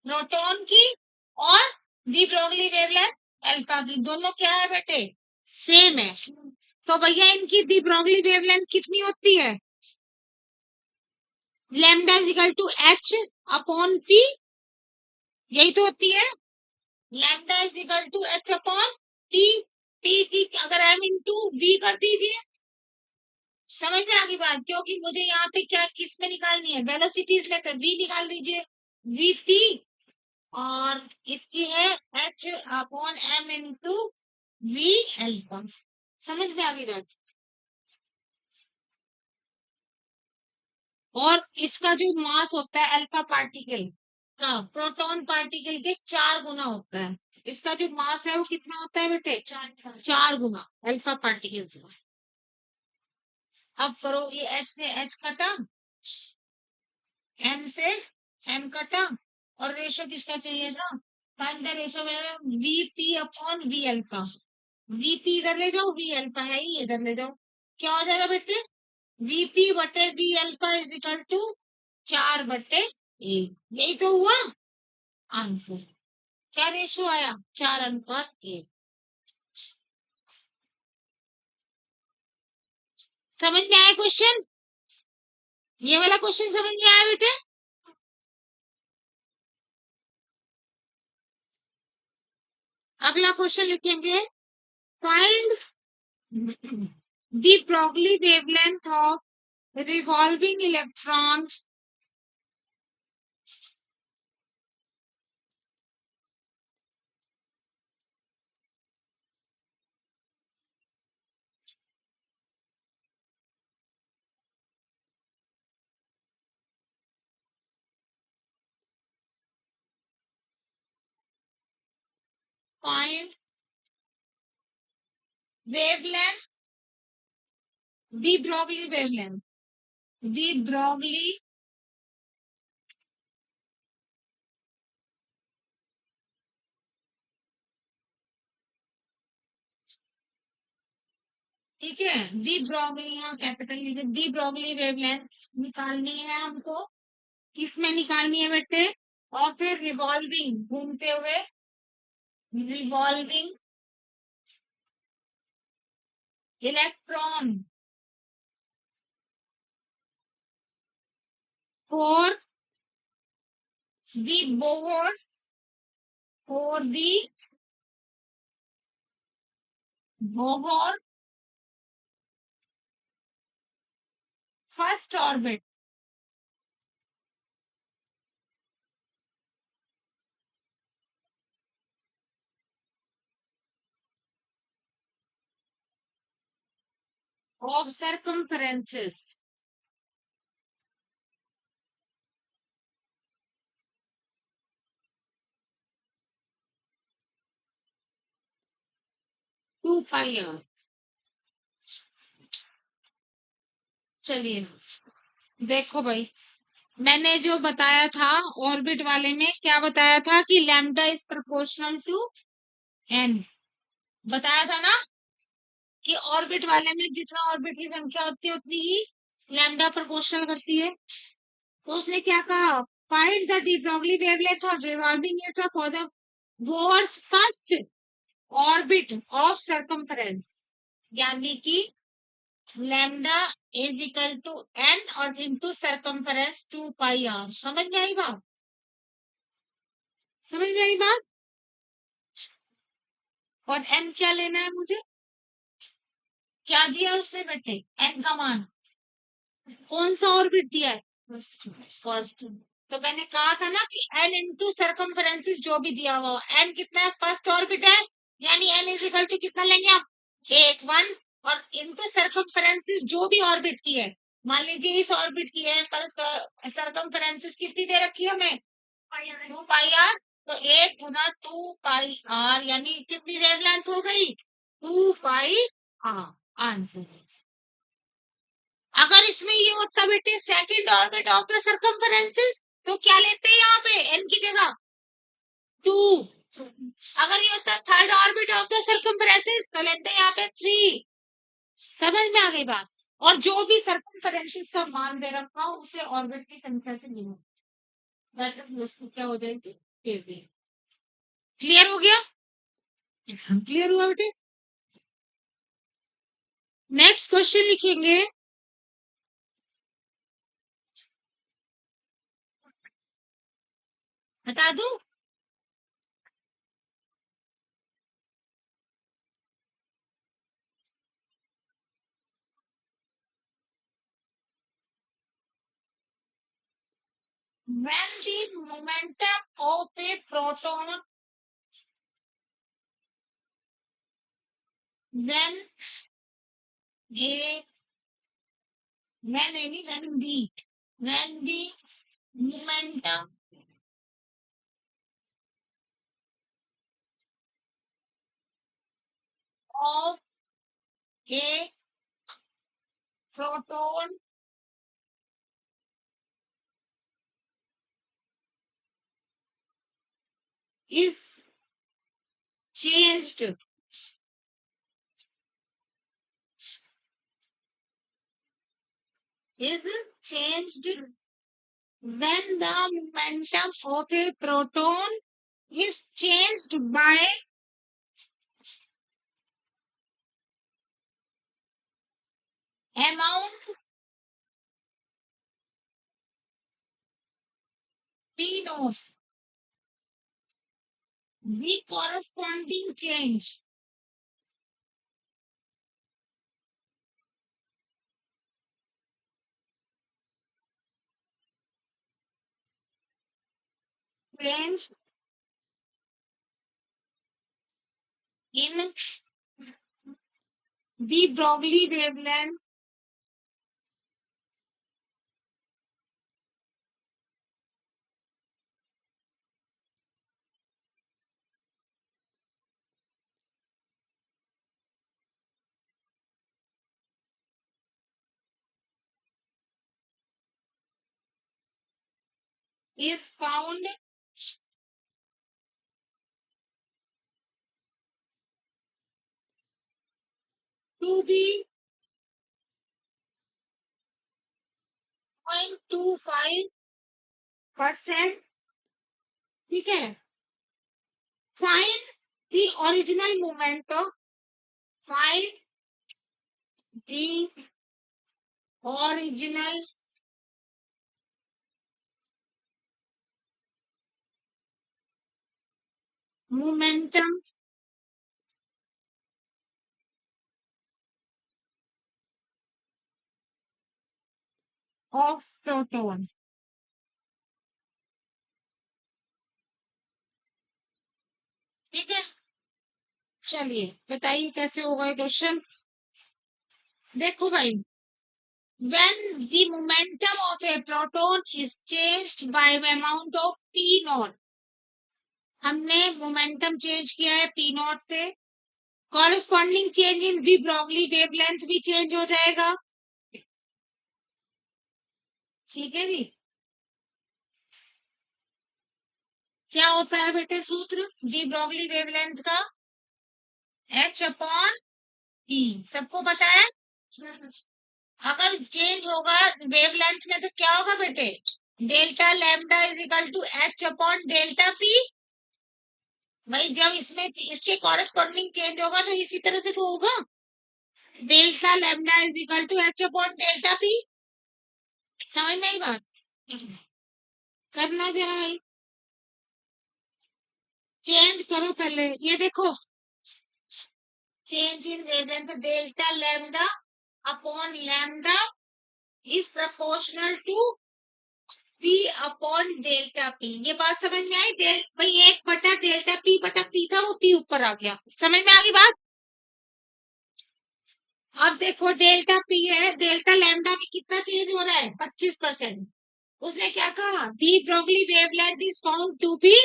प्रोटॉन की और दी ब्रॉगली वेवलेंथ अल्फा की, दोनों क्या है बेटे? सेम है। तो भैया इनकी दी ब्रॉगली वेवलेंथ कितनी होती है? Lambda is equal to H upon P, यही तो होती है। Lambda is equal to H upon T. T की अगर एम इंटू वी कर दीजिए, समझ में आ गई बात? क्योंकि मुझे यहाँ पे क्या किस में निकालनी है? वेलोसिटीज लेकर वी निकाल दीजिए, वी पी, और इसकी है H upon M into V alpha. समझ में आ गई बात? और इसका जो मास होता है अल्फा पार्टिकल का प्रोटॉन पार्टिकल के 4 गुना होता है। इसका जो मास है वो कितना होता है बेटे? 4 गुना अल्फा पार्टिकल से। अब करो, ये एच से एच कटा, एम से एम कटा, और रेशो किसका चाहिए था? Find the ratio VP upon V alpha. VP इधर ले जाओ, वी अल्फा है ही इधर ले जाओ, क्या हो जाएगा बेटे? वीपी बटे V alpha is equal to 4/1। यही तो हुआ आंसर। क्या रेशियो आया? 4:1। समझ में आया क्वेश्चन? ये वाला क्वेश्चन समझ में आया बेटे? अगला क्वेश्चन लिखेंगे, find the Broglie wavelength of revolving electron find wavelength, the Broglie wavelength, the Broglie ठीक है, दी ब्रॉगली, यहाँ कैपिटल लिखे, दी ब्रॉगली वेवलेंथ निकालनी है हमको। किसमें निकालनी है बेटे? और फिर रिवॉल्विंग, घूमते हुए, revolving electron for the Bohr's, for the Bohr first orbit of circumferences. 2 pi. चलिए देखो भाई, मैंने जो बताया था ऑर्बिट वाले में, क्या बताया था कि lambda is proportional to N, बताया था ना कि ऑर्बिट वाले में जितना ऑर्बिट की संख्या होती है उतनी ही लैम्डा प्रोपोर्शनल करती है। तो उसने क्या कहा, find the de Broglie wavelength of revolving electron for the Bohr's first orbit of circumference, यानी कि lambda is equal to N और इनटू सर्कमफरेंस 2 पाई r। समझ में आई बात? समझ में आई बात? और एन क्या लेना है मुझे? क्या दिया उसने बेटे? एन का मान। कौन सा ऑर्बिट दिया है? फर्स्ट। तो मैंने कहा था ना कि एन इंटू सर्कमफरेंसेस जो भी दिया हुआ, एन कितना है? फर्स्ट ऑर्बिट है, यानी एन इज इक्वल टू कितना लेंगे आप? 1 और इंटू सर्कमफरेंसेस जो भी ऑर्बिट की है, मान लीजिए इस ऑर्बिट की है पर सर्कमफरेंसेस कितनी दे रखी है हमें? 2 पाई r। तो 1 गुना 2 पाई r, यानी कितनी वेवलेंथ हो गई? 2 पाई r। आंसर। अगर इसमें ये होता बेटे सेकंड ऑर्बिट ऑफ द सर्कमफरेंसेस, तो क्या लेते हैं यहाँ पे एन की जगह? 2। अगर ये होता थर्ड ऑर्बिट ऑफ द सर्कमफरेंसेस, तो लेते हैं यहाँ पे 3। समझ में आ गई बात? और जो भी सर्कमफरेंसेस का मान दे रखा हो उसे ऑर्बिट की संख्या से गिनो, क्या हो जाएगी? क्लियर हो गया? क्लियर हुआ बेटे? नेक्स्ट क्वेश्चन लिखेंगे, हटा दूं? when the momentum of a proton, when a when any when the momentum of a proton is changed is changed when the momentum of a proton is changed by amount p naught. The corresponding change change in the Broglie wavelength is found to be 0.25%. ठीक है. Find the original momentum. Find the original momentum of proton. ठीक है. चलिए बताइए कैसे होगा ये question. देखो भाई, when the momentum of a proton is changed by the amount of p naught, हमने मोमेंटम चेंज किया है p नॉट से, corresponding change in the Broglie wavelength भी चेंज हो जाएगा. ठीक है जी. क्या होता है बेटे सूत्र दी ब्रॉगली वेवलेंथ का? h upon p. सबको पता है. अगर चेंज होगा वेवलेंथ में तो क्या होगा बेटे? Delta lambda is equal to h upon delta p. भाई जब इसमें इसके कॉरेस्पॉन्डिंग चेंज होगा तो इसी तरह से तो होगा. Delta lambda is equal to h upon delta p. समझ में आई बात? करना जरा भाई. चेंज करो पहले. ये देखो, change in wavelength delta lambda upon lambda is proportional to p upon delta p. ये बात समझ में आई? भाई 1 बटा डेल्टा p था, वो p ऊपर आ गया. समझ में आ गई बात? अब देखो डेल्टा p है, डेल्टा लैम्डा में कितना चेंज हो रहा है? 25%. उसने क्या कहा? De Broglie wavelength is found to be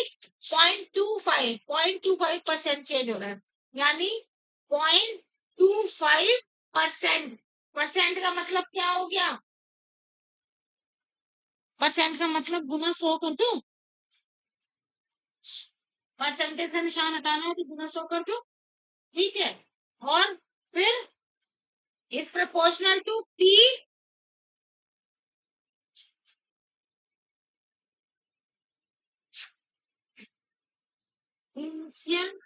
0.25% change हो रहा है. यानी 0.25%. परसेंट का मतलब क्या हो गया? परसेंट का मतलब गुना 100 कर दो. परसेंटेज का निशान हटाना है तो गुना 100 कर दो. ठीक है. और फिर is proportional to p initial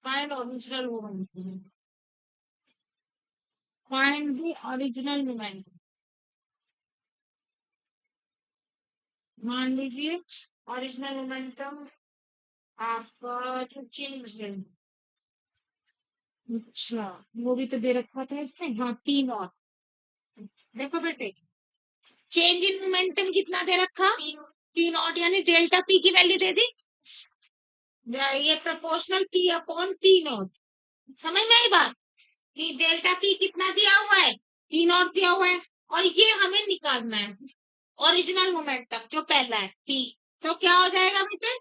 find original momentum. Find the original momentum. मान लीजिए ओरिजिनल मोमेंटम आपका जो चेंज है. अच्छा, वो भी तो दे रखा था इसमें. हाँ, पी नॉट. देखो बेटे, चेंज इन मोमेंटम कितना दे रखा? P not. यानी डेल्टा पी की वैल्यू दे दी. ये proportional P upon P not. समझ में आई बात? कि डेल्टा पी कितना दिया हुआ है? पी नॉट दिया हुआ है. और ये हमें निकालना है ओरिजिनल मोमेंटम जो पहला है पी. तो क्या हो जाएगा बेटे?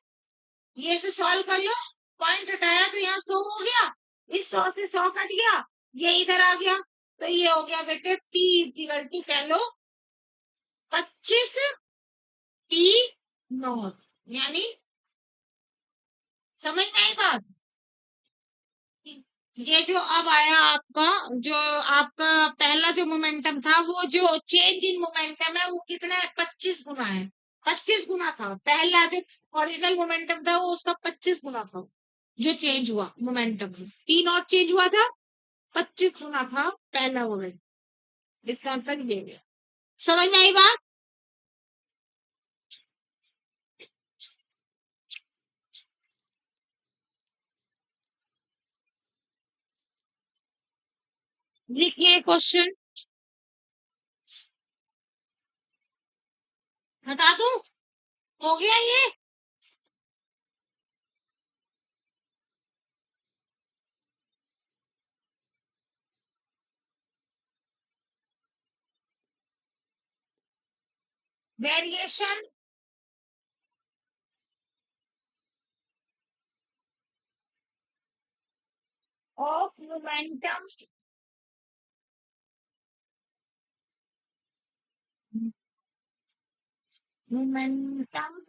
ये से सॉल्व कर लो. पॉइंट हटाया तो यहाँ 100 हो गया. इस 100 से 100 कट गया. ये इधर आ गया. तो ये हो गया बेटे पी इक्वल टू कह लो 25 पी नॉट. यानी समझ में आई बात? ये जो अब आया आपका, जो आपका पहला जो मोमेंटम था, वो जो चेंज इन मोमेंटम है वो कितना है? 25 गुना है। 25 गुना था पहला जो ओरिजिनल मोमेंटम था, वो उसका 25 गुना था। जो चेंज हुआ मोमेंटम, पी नॉट चेंज हुआ था, 25 गुना था पहला मोमेंट। इसका आंसर ये है। समझ में आई बात? लिखिए क्वेश्चन। हटा दूं? हो गया ये? Variation of momentum momentum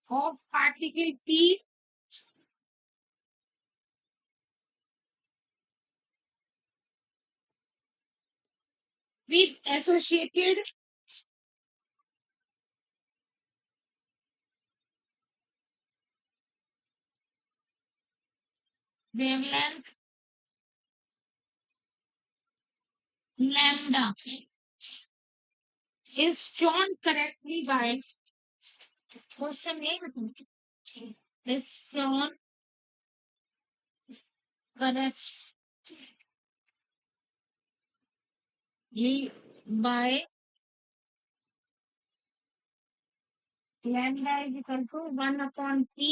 of particle P with associated wavelength lambda is shown correctly by question name is shown correctly by lambda is equal to 1 upon p,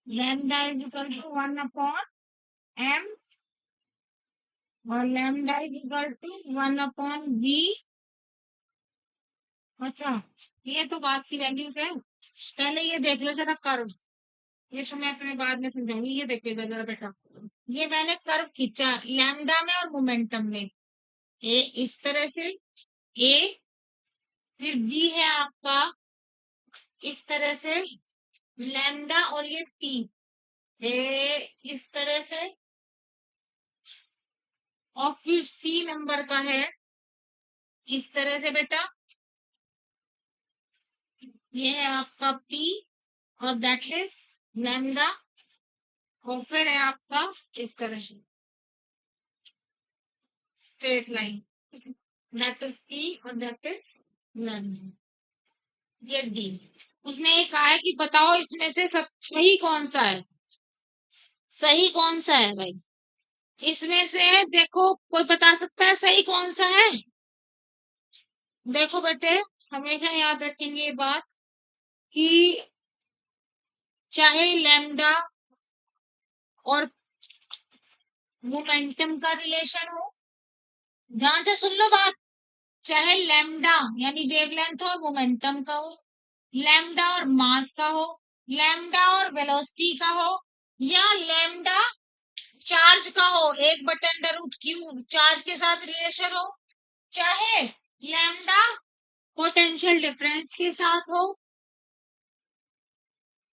lambda is equal to 1 upon m, और lambda is equal to 1 upon v। अच्छा, ये तो बात की values है। पहले ये देख लो जरा कर्व, ये तो मैं अपने बाद में समझाऊंगी। ये देखिएगा जरा बेटा, ये मैंने कर्व खींचा लैम्डा में और मोमेंटम में। ए इस तरह से, ए, फिर बी है आपका इस तरह से, लैम्डा और ये पी, ए इस तरह से, और फिर सी नंबर का है इस तरह से बेटा, ये है आपका पी, और दैट इज लैम्डा, और फिर है आपका इस तरह से straight line, that is P और दैट इज लैम्डा। ये डी। उसने ये कहा है कि बताओ इसमें से सब सही कौन सा है, सही कौन सा है भाई? इसमें से देखो, कोई बता सकता है सही कौन सा है? देखो बेटे, हमेशा याद रखेंगे ये बात कि चाहे लैम्डा और मोमेंटम का रिलेशन हो, ध्यान से सुन लो बात, चाहे लैम्डा यानी वेवलेंथ हो मोमेंटम का हो, लैम्डा और मास का हो, लैम्डा और वेलोसिटी का हो, या लैम्डा चार्ज का हो, 1/√Q चार्ज के साथ रिलेशन हो, चाहे लैम्डा पोटेंशियल डिफरेंस के साथ हो,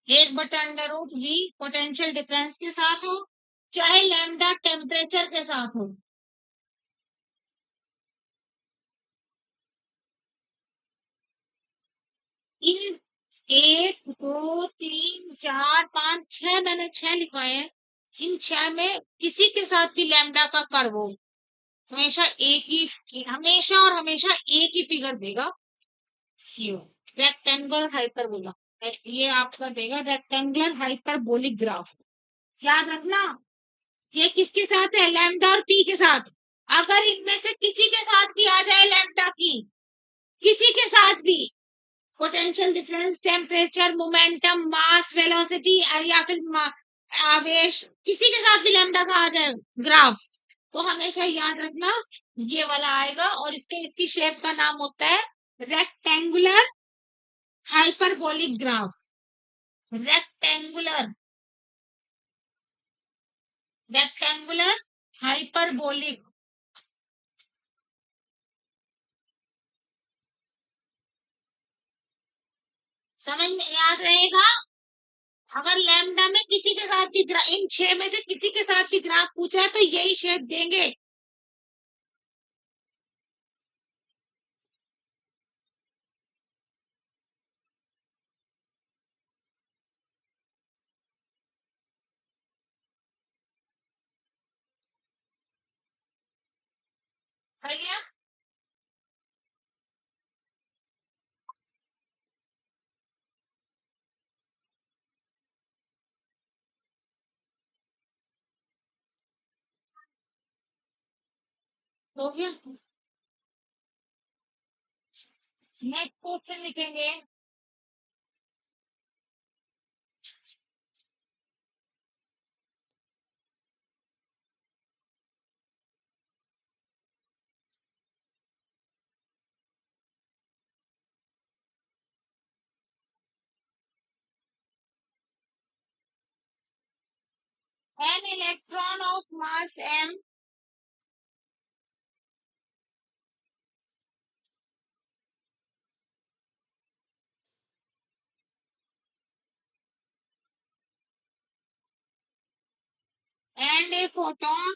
1/√V पोटेंशियल डिफरेंस के साथ हो, चाहे लैम्डा टेम्परेचर के साथ हो। इन 1 2 3 4 5 6 मैंने 6 लिखवाए हैं। इन 6 में किसी के साथ भी लैम्डा का कर्व हो, हमेशा एक ही, हमेशा और हमेशा एक ही फिगर देगा, रेक्टेंगुलर हाइपरबोला। ये आपका देगा रेक्टेंगुलर हाइपरबोलिक ग्राफ। याद रखना, ये किसके साथ है? लैम्डा और पी के साथ। अगर इनमें से किसी के साथ भी आ जाए लैम्डा की, किसी के साथ भी, पोटेंशियल डिफरेंस, टेम्परेचर, मोमेंटम, मास, वेलोसिटी, या फिर आवेश, किसी के साथ भी लैम्डा का आ जाए ग्राफ, तो हमेशा याद रखना ये वाला आएगा, और इसकी शेप का नाम होता है rectangular hyperbolic graph. Rectangular, rectangular hyperbolic. समझ में याद रहेगा। अगर लैम्डा में किसी के साथ भी इन 6 में से किसी के साथ भी ग्राफ पूछा है तो यही शेप देंगे। कर लिया। हो गया। नेक्स्ट क्वेश्चन लिखेंगे। An electron of mass m and a photon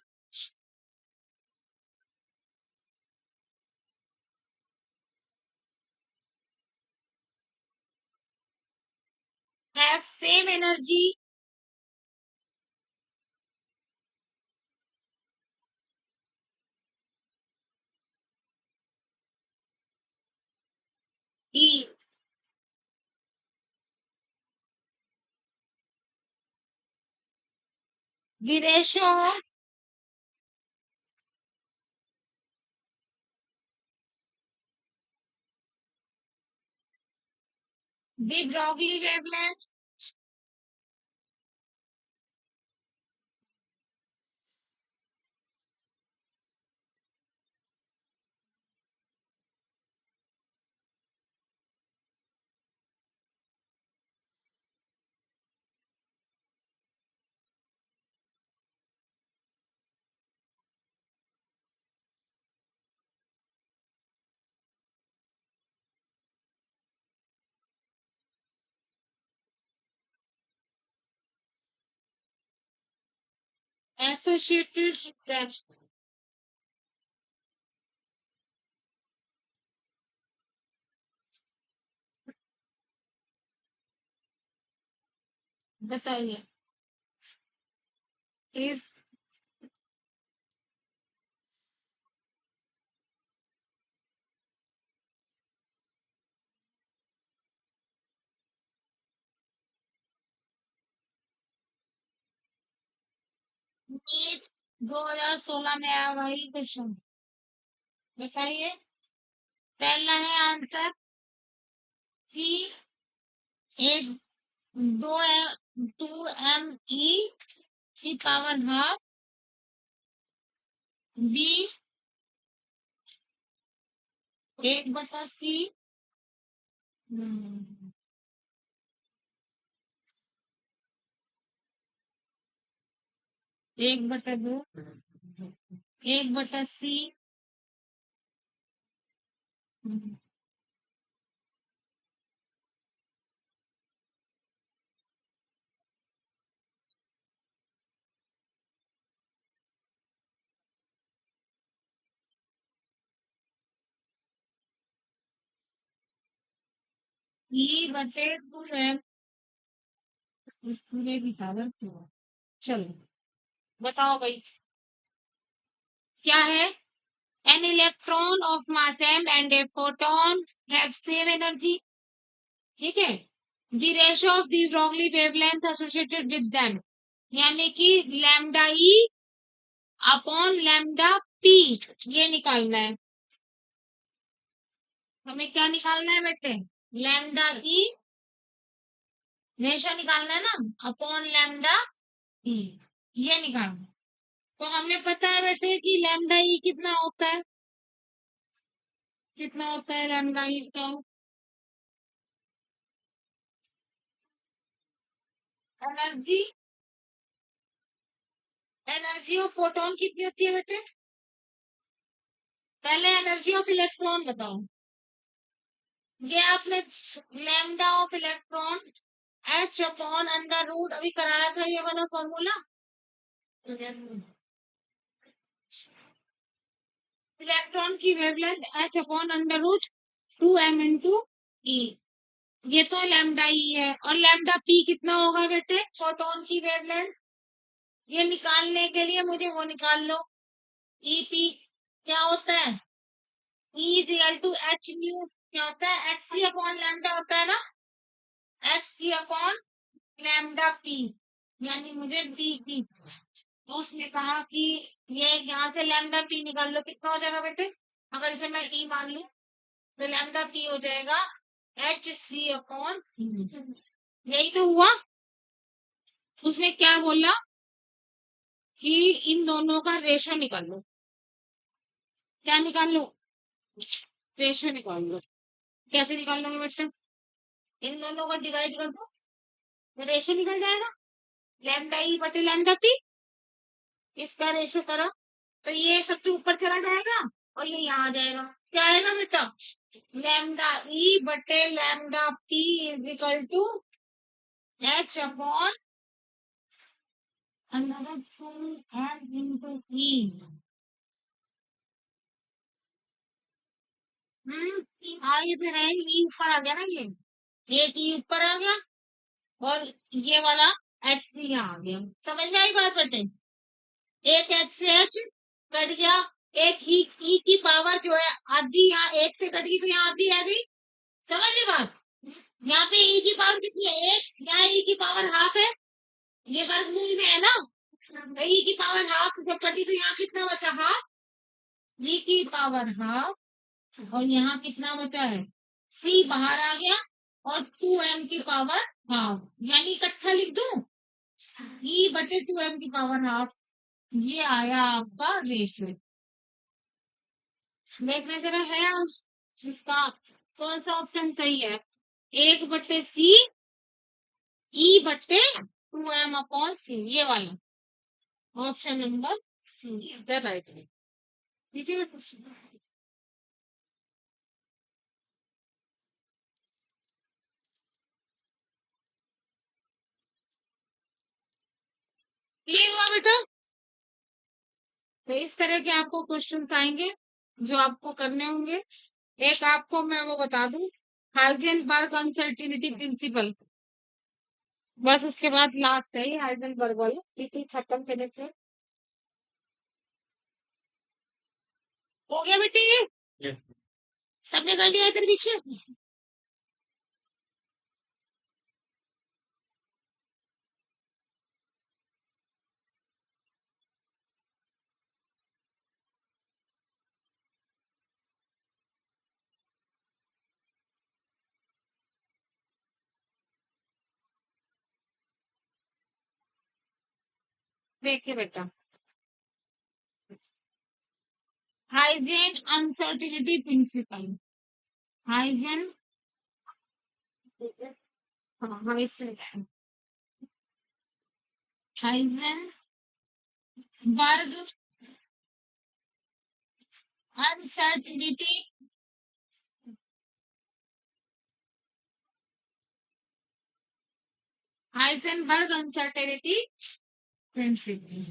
have same energy E. The ratio of the Broglie wavelength associated with them. बताइए। Is नीट 2016 में आया वही क्वेश्चन। बताइए। पहला है आंसर सी। एक दो है 2 m e की power half B 1/c 1/2 1/c E/2m इस पूरे की पावर 4। चलो बताओ भाई क्या है। An electron of mass m and a photon have same energy। ठीक है। The ratio of the Broglie wavelength associated with them यानी कि लैम्डा ई अपॉन लैम्डा पी ये निकालना है। हमें क्या निकालना है बेटे। लैम्डा ई रेशो निकालना है ना अपॉन लैम्डा ई ये निकालना है। तो हमें पता है बेटे कि लैम्डा ई कितना होता है। कितना होता है लैम्डा ई का। एनर्जी एनर्जी ऑफ फोटोन कितनी होती है बेटे। पहले एनर्जी ऑफ इलेक्ट्रॉन बताओ। ये आपने lambda of electron h upon under root अभी कराया था ये वाला फॉर्मूला। इलेक्ट्रॉन की wavelength h upon under root 2m into e, ये तो लैम्डा ई है। और लैम्डा पी कितना होगा बेटे फोटोन की वेवलेंथ, ये निकालने के लिए मुझे वो निकाल लो। ई पी क्या होता है, E is equal to H nu, क्या होता है एच सी अपॉन लैम्डा होता है ना, H C upon lambda P, यानी मुझे पी की। तो उसने कहा कि ये यहाँ से लैम्डा पी निकाल लो, कितना हो जाएगा बेटे, अगर इसे मैं ई मान लूं तो लैम्डा पी हो जाएगा एच सी अपॉन, यही तो हुआ। उसने क्या बोला कि इन दोनों का रेशो निकाल लो, क्या निकाल लो, रेशो निकाल लो। कैसे निकाल लोगे बच्चे, इन दोनों को डिवाइड कर दो तो रेशो निकल जाएगा, लैम्डा ई बटे लैम्डा पी, इसका रेशो करो तो ये सबसे ऊपर चला जाएगा और ये यहाँ आ जाएगा, क्या आएगा बेटा, लैम्डा ई बटे lambda P is equal to H upon another 2m into e। ये फिर है ई ऊपर आ गया ना, ये एक ई ऊपर आ गया और ये वाला एच सी यहाँ आ गया, समझ में आई बात बेटे, एक एच से एच कट गया, एक ही ई की पावर जो है आधी यहाँ एक से कट गई तो यहाँ आधी रह गई, समझ गए बात। यहाँ पे ई की पावर कितनी है एक, यहाँ ई की पावर हाफ है, ये वर्गमूल में है ना, तो ई की पावर हाफ जब कटी तो यहाँ कितना बचा हाफ, ई की पावर हाफ, और यहाँ कितना बचा है सी बाहर आ गया और 2m की पावर हाफ, यानी इकट्ठा लिख दूं ई बटे 2m की पावर हाफ, ये आया आपका रेशियो। देखने जरा है इसका कौन सा ऑप्शन सही है, एक बटे सी ई बटे 2m अपॉन सी, ये वाला option number C is the right. ठीक है बेटा, क्लियर हुआ बेटा। तो इस तरह के आपको क्वेश्चंस आएंगे जो आपको करने होंगे। एक आपको मैं वो बता दूं, हाइजेनबर्ग अनसर्टिनिटी प्रिंसिपल, बस उसके बाद लास्ट है हाइजेनबर्ग वाला, ठीक खत्म करने से हो गया बेटे ये, सबने कर दिया इधर पीछे। देखिए बेटा, हाइजेन अनसर्टिनिटी प्रिंसिपल, हाइजेन Heisenberg uncertainty Heisenberg uncertainty principle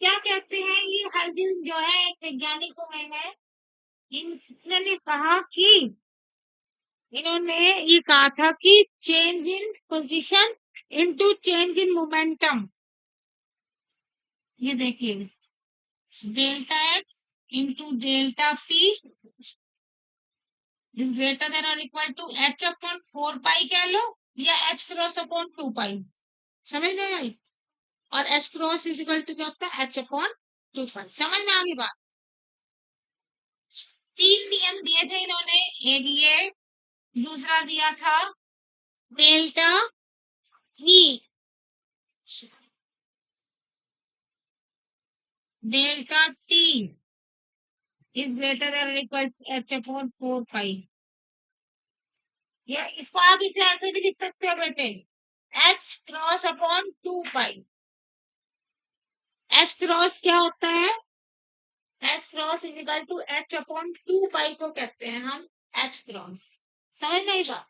क्या कहते हैं, ये हाइजेन जो है एक वैज्ञानिकों में है, इन्होंने कहा कि इन्होंने ये कहा था कि change in position into change in momentum, ये देखिए delta x into delta P is greater then और इक्वल टू एच अपॉन 4 पाई कह लो या एच क्रॉस अपॉन 2 पाई, समझ में आई। और H cross is equal to क्या होता है एच अपॉन 2 पाई, समझ में आ गई बात। तीन नियम दिए थे इन्होंने, एक ये, दूसरा दिया था delta E, delta T is greater than equal to H upon 4 pi, या इसको आप इसे ऐसे भी लिख सकते हो बेटे, H cross upon 2 pi. H cross क्या होता है, H cross equal to H upon 2 pi को कहते हैं हम एच क्रॉस। समझ में आई बात?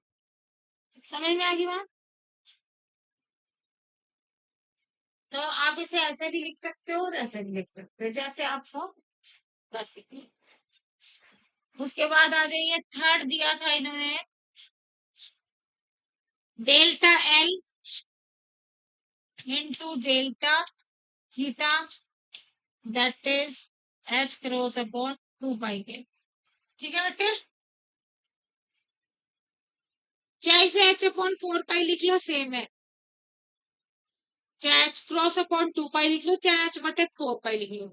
समझ में आ गई बात? तो आप इसे ऐसे भी लिख सकते हो और ऐसे भी लिख सकते हो, जैसे आप हो कर सकते। उसके बाद आ जाइए, थर्ड दिया था इन्होंने delta L into delta theta that is H cross upon 2 पाई के। ठीक है बेटे, चाहे इसे एच अपॉन 4 पाई लिख लो सेम है, चाहे एच क्रॉस अपॉन 2 पाई लिख लो, चाहे एच बटे 4 पाई लिख लो।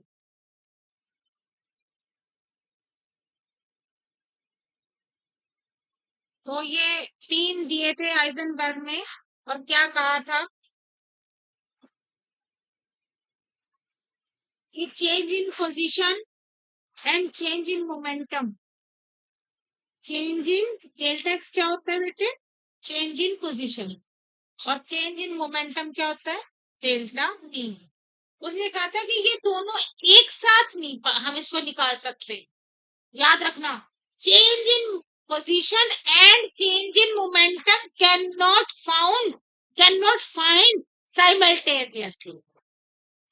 तो ये 3 दिए थे हाइजेनबर्ग ने, और क्या कहा था कि change in position and change in momentum, change in delta x क्या होता है बेटे, चेंज इन पोजीशन, और चेंज इन मोमेंटम क्या होता है, डेल्टा ई। उसने कहा था कि ये दोनों एक साथ नहीं हम इसको निकाल सकते, याद रखना। Change in position and change in momentum can not find simultaneously.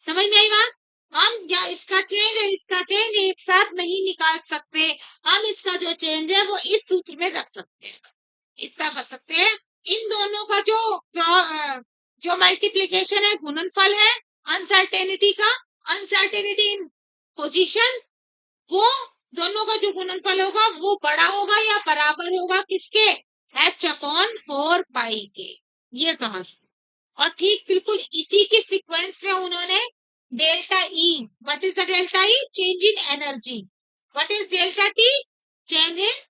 समझ में आई बात? हम या इसका चेंज और इसका चेंज एक साथ नहीं निकाल सकते, हम इसका जो चेंज है वो इस सूत्र में रख सकते हैं, इतना कर सकते हैं। इन दोनों का जो मल्टीप्लीकेशन है गुणनफल है अनसर्टेनिटी का, अनसर्टेनिटी इन पोजीशन, वो दोनों का जो गुणनफल होगा वो बड़ा होगा या बराबर होगा किसके, एच अपॉन 4 पाई के, ये कहा। और ठीक बिल्कुल इसी के सीक्वेंस में उन्होंने delta E, what is the delta E, change in energy, what is delta T, change in,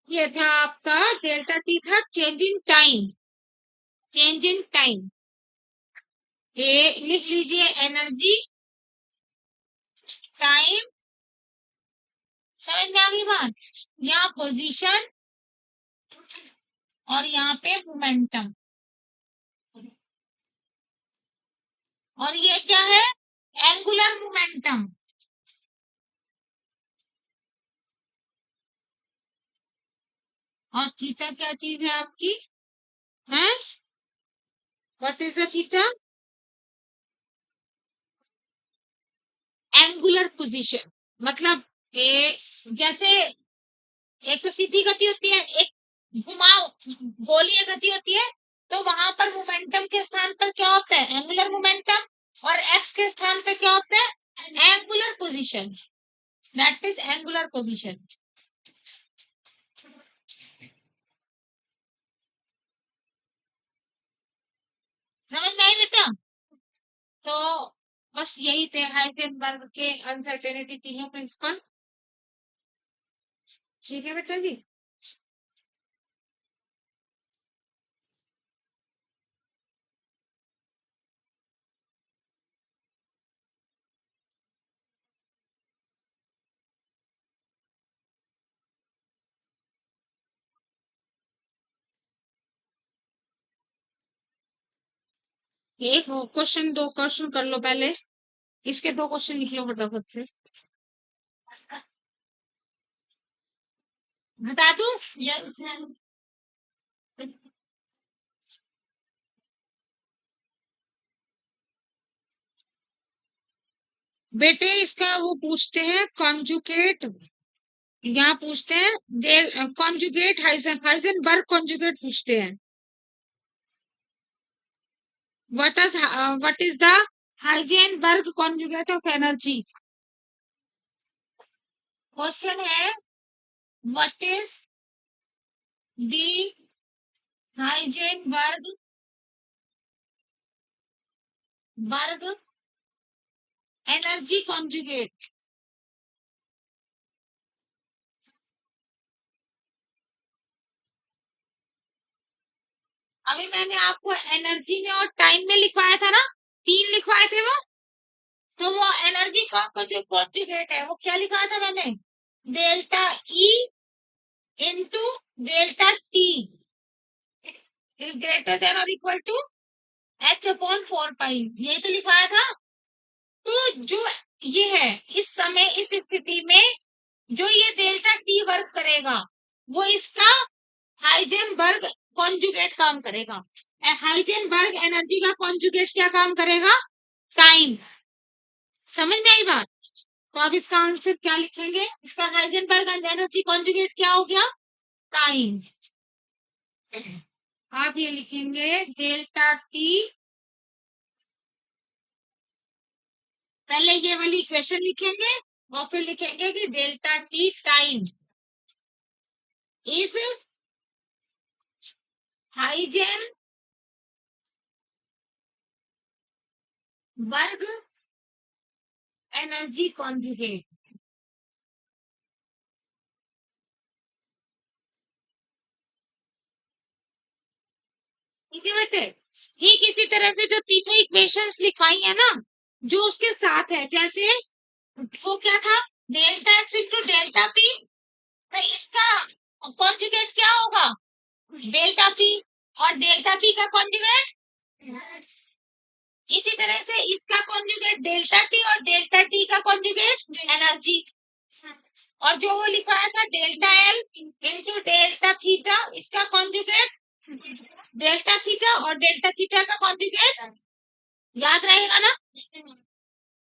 ये था आपका डेल्टा टी था change in time, change in time, ये लिख लीजिए एनर्जी टाइम। समझ में आ गई बात? यहाँ पोजीशन और यहाँ पे मोमेंटम, और ये क्या है, एंगुलर मोमेंटम। और थीटा क्या चीज है आपकी, है, what is the theta, angular position. मतलब जैसे एक तो सीधी गति होती है, एक घुमाव गोलीय गति होती है, तो वहां पर मोमेंटम के स्थान पर क्या होता है, एंगुलर मोमेंटम, और एक्स के स्थान पर क्या होता है, angular position, that is angular position. समझ में आई बेटा? तो बस यही थे हाइजेनबर्ग के अनसर्टेनिटी तीनों प्रिंसिपल। ठीक है बेटा जी। एक क्वेश्चन, 2 क्वेश्चन कर लो पहले, इसके 2 क्वेश्चन लिख लो फटाफट से। घटा दू, बेटे इसका वो पूछते हैं कॉन्जुगेट, यहाँ पूछते हैं कॉन्जुगेट हाइजेनबर्ग कॉन्जुगेट पूछते हैं, what is the Heisenberg conjugate of energy. Question है व्हाट इज द हाइजेनबर्ग वर्ग एनर्जी कॉन्जुगेट। अभी मैंने आपको एनर्जी में और टाइम में लिखवाया था ना, 3 लिखवाए थे वो, तो वो एनर्जी का जो कॉन्जुगेट है वो क्या लिखा था मैंने, delta E into delta T is greater then और इक्वल टू एच अपॉन 4 पाई, यही तो लिखवाया था। तो जो ये है इस समय इस स्थिति में जो ये डेल्टा टी वर्क करेगा वो इसका हाइजेनबर्ग कॉन्जुगेट काम करेगा। हाइजेनबर्ग एनर्जी का कॉन्जुगेट क्या काम करेगा? टाइम। समझ में आई बात? तो अब इसका आंसर क्या लिखेंगे? इसका हाइजेनबर्ग एनर्जी कॉन्जुगेट क्या हो गया? टाइम। आप ये लिखेंगे डेल्टा टी, पहले ये वाली इक्वेशन लिखेंगे और फिर लिखेंगे कि delta T time is Heisenberg energy conjugate. ठीक है बेटे, ठीक इसी तरह से जो तीसरी इक्वेशंस लिखवाई है ना, जो उसके साथ है, जैसे वो क्या था, delta x into delta P, तो इसका कॉन्जुगेट क्या होगा? डेल्टा पी, और डेल्टा पी का कॉन्जुगेट, इसी तरह से इसका कॉन्जुगेट डेल्टा टी, और डेल्टा टी का कॉन्जुगेट एनर्जी। और जो वो लिखवाया था delta L into delta theta, इसका कॉन्जुगेट डेल्टा थीटा, और डेल्टा थीटा का कॉन्जुगेट, याद रहेगा ना?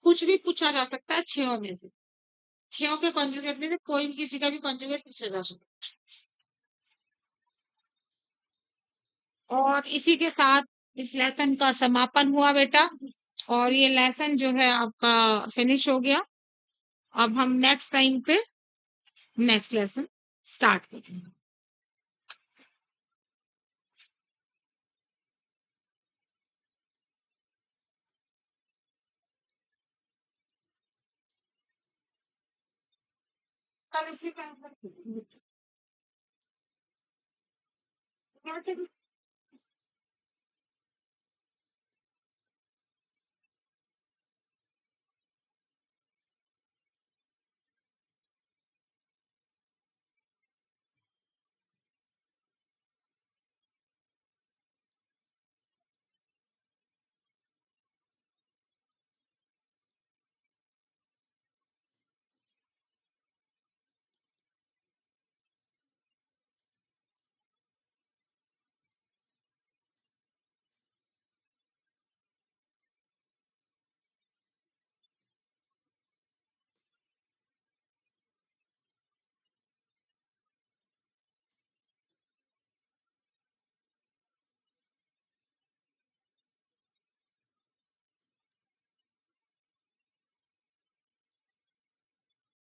कुछ भी पूछा जा सकता है छह में से, छह के कॉन्जुगेट में से कोई भी किसी का भी कॉन्जुगेट पूछा जा सकता है। और इसी के साथ इस लेसन का समापन हुआ बेटा, और ये लेसन जो है आपका फिनिश हो गया। अब हम नेक्स्ट टाइम पे नेक्स्ट लेसन स्टार्ट करेंगे। कल इसी टाइम पर